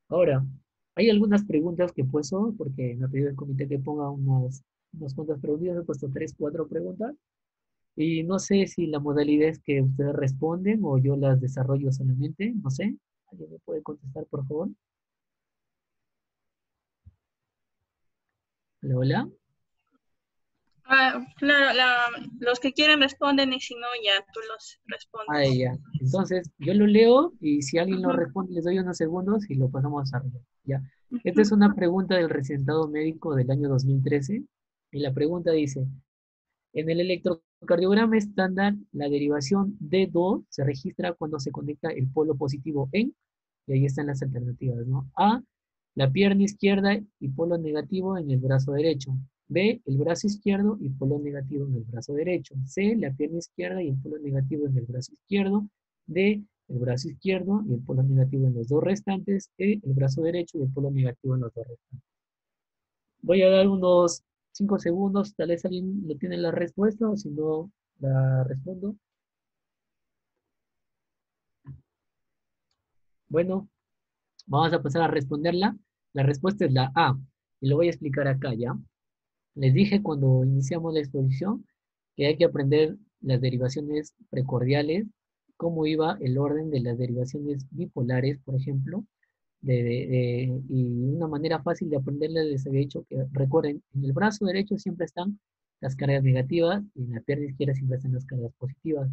S2: Ahora, hay algunas preguntas que he puesto, porque me ha pedido el comité que ponga unas cuantas preguntas. He puesto 3, 4 preguntas. Y no sé si la modalidad es que ustedes responden o yo las desarrollo solamente. No sé. ¿Alguien me puede contestar, por favor? Hola, hola.
S3: Claro, los que quieren responden y si no, ya tú los
S2: Ah,
S3: respondes.
S2: ya. Entonces, yo lo leo y si alguien lo
S3: Ujú,
S2: responde, les doy unos segundos y lo pasamos a arriba. Ya. Esta
S3: ujú.
S2: es una pregunta del recentado médico del año 2013 y la pregunta dice, en el electrocardiograma estándar, la derivación D2 se registra cuando se conecta el polo positivo en, y ahí están las alternativas, ¿no? A, la pierna izquierda y polo negativo en el brazo derecho. B, el brazo izquierdo y polo negativo en el brazo derecho. C, la pierna izquierda y el polo negativo en el brazo izquierdo. D, el brazo izquierdo y el polo negativo en los dos restantes. E, el brazo derecho y el polo negativo en los dos restantes. Voy a dar unos 5 segundos, tal vez alguien lo tiene la respuesta o si no, la respondo. Bueno, vamos a pasar a responderla. La respuesta es la A y lo voy a explicar acá, ¿ya? Les dije cuando iniciamos la exposición que hay que aprender las derivaciones precordiales, cómo iba el orden de las derivaciones bipolares, por ejemplo, y una manera fácil de aprenderla les había dicho que recuerden, en el brazo derecho siempre están las cargas negativas y en la pierna izquierda siempre están las cargas positivas.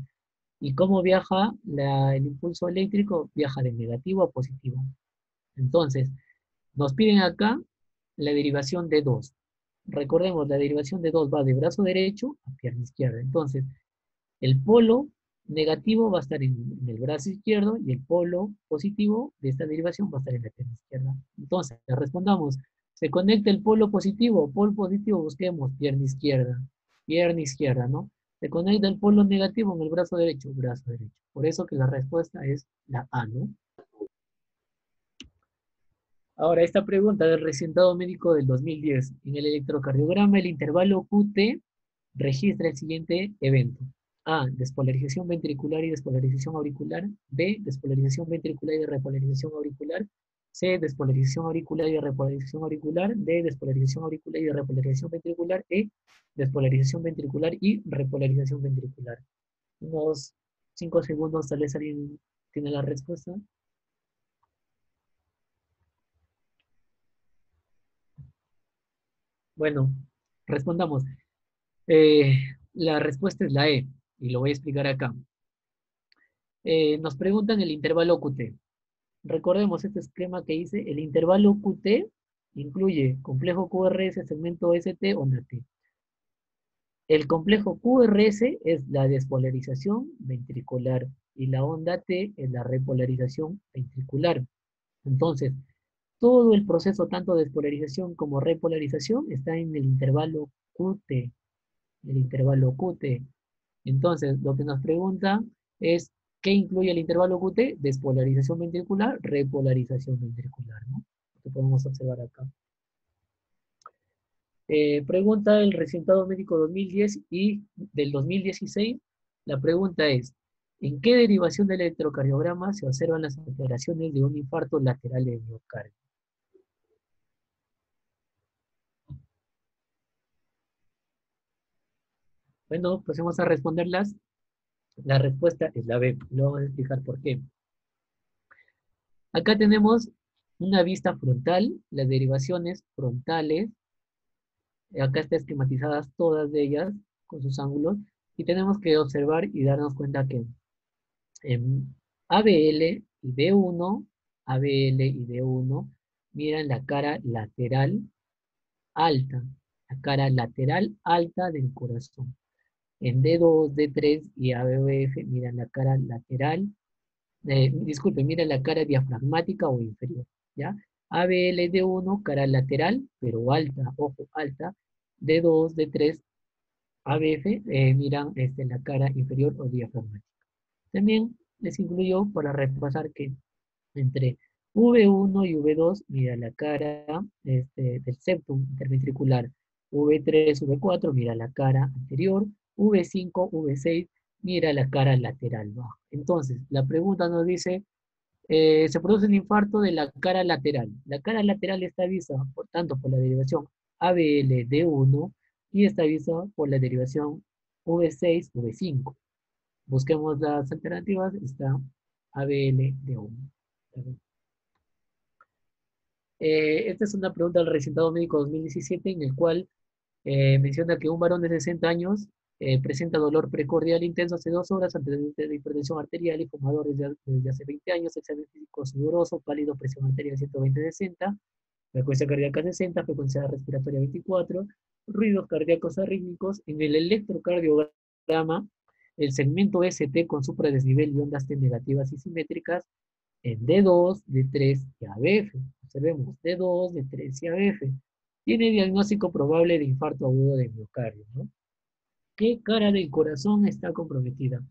S2: ¿Y cómo viaja el impulso eléctrico? Viaja de negativo a positivo. Entonces, nos piden acá la derivación de 2. Recordemos, la derivación de 2 va de brazo derecho a pierna izquierda. Entonces, el polo negativo va a estar en el brazo izquierdo y el polo positivo de esta derivación va a estar en la pierna izquierda. Entonces, respondamos, se conecta el polo positivo, busquemos pierna izquierda, ¿no? Se conecta el polo negativo en el brazo derecho, brazo derecho. Por eso que la respuesta es la A, ¿no? Ahora, esta pregunta del recentado médico del 2010. En el electrocardiograma, el intervalo QT registra el siguiente evento. A, despolarización ventricular y despolarización auricular. B, despolarización ventricular y repolarización auricular. C, despolarización auricular y repolarización auricular. D, despolarización auricular y repolarización ventricular. E, despolarización ventricular y repolarización ventricular. Unos 5 segundos, tal vez alguien tiene la respuesta. Bueno, respondamos. Eh, la respuesta es la E, y lo voy a explicar acá. Nos preguntan el intervalo QT. Recordemos este esquema que hice. El intervalo QT incluye complejo QRS, segmento ST, onda T. El complejo QRS es la despolarización ventricular y la onda T es la repolarización ventricular. Entonces, todo el proceso, tanto de despolarización como repolarización, está en el intervalo QT. El intervalo QT. Entonces, lo que nos pregunta es ¿qué incluye el intervalo QT? Despolarización ventricular, repolarización ventricular, ¿no? Lo podemos observar acá. Pregunta el resultado médico 2010 y del 2016. La pregunta es, ¿en qué derivación del electrocardiograma se observan las alteraciones de un infarto lateral de miocardio? Bueno, pues vamos a responderlas. La respuesta es la B. Lo vamos a explicar por qué. Acá tenemos una vista frontal, las derivaciones frontales. Acá están esquematizadas todas de ellas con sus ángulos. Y tenemos que observar y darnos cuenta que en ABL y D1, ABL y D1, miran la cara lateral alta, la cara lateral alta del corazón. En D2, D3 y ABF miran la cara lateral, miran la cara diafragmática o inferior, ¿ya? ABL D1, cara lateral, pero alta, ojo, alta. D2, D3, ABF, miran la cara inferior o diafragmática. También les incluyo para repasar que entre V1 y V2 mira la cara del septum interventricular. V3, V4 mira la cara anterior. V5, V6 mira la cara lateral baja. Entonces, la pregunta nos dice, se produce un infarto de la cara lateral. La cara lateral está vista, por tanto, por la derivación ABL-D1 y está vista por la derivación V6, V5. Busquemos las alternativas, está ABL-D1. Esta es una pregunta del recitado médico 2017 en el cual menciona que un varón de 60 años presenta dolor precordial intenso hace 2 horas, antecedentes de hipertensión arterial y fumador desde hace 20 años, examen físico sudoroso, pálido, presión arterial 120/60, frecuencia cardíaca 60, frecuencia respiratoria 24, ruidos cardíacos arrítmicos. En el electrocardiograma, el segmento ST con supradesnivel y ondas T negativas y simétricas en D2, D3 y ABF. Observemos, D2, D3 y ABF. Tiene diagnóstico probable de infarto agudo de miocardio, ¿no? ¿Qué cara del corazón está comprometida?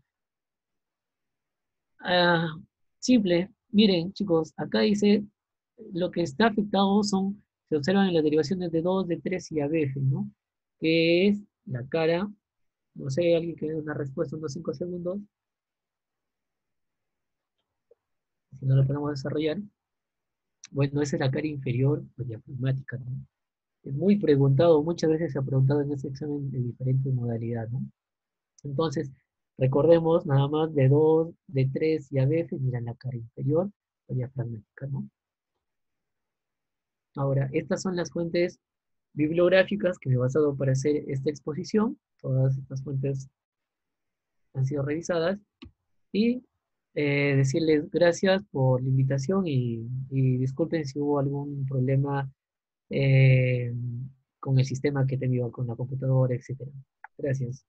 S2: Simple. Miren, chicos, acá dice lo que está afectado se observan en las derivaciones de 2, de 3 y ABF, ¿no? Que es la cara, no sé, alguien que dé una respuesta en unos 5 segundos, si no lo podemos desarrollar. Bueno, esa es la cara inferior o diafragmática, ¿no? Es muy preguntado, muchas veces se ha preguntado en este examen de diferentes modalidades, ¿no? Entonces, recordemos nada más de 2, de 3 y ABF, miran la cara inferior o diafragmática, ¿no? Ahora, estas son las fuentes bibliográficas que me he basado para hacer esta exposición. Todas estas fuentes han sido revisadas. Y decirles gracias por la invitación y disculpen si hubo algún problema con el sistema que he tenido con la computadora, etc. Gracias.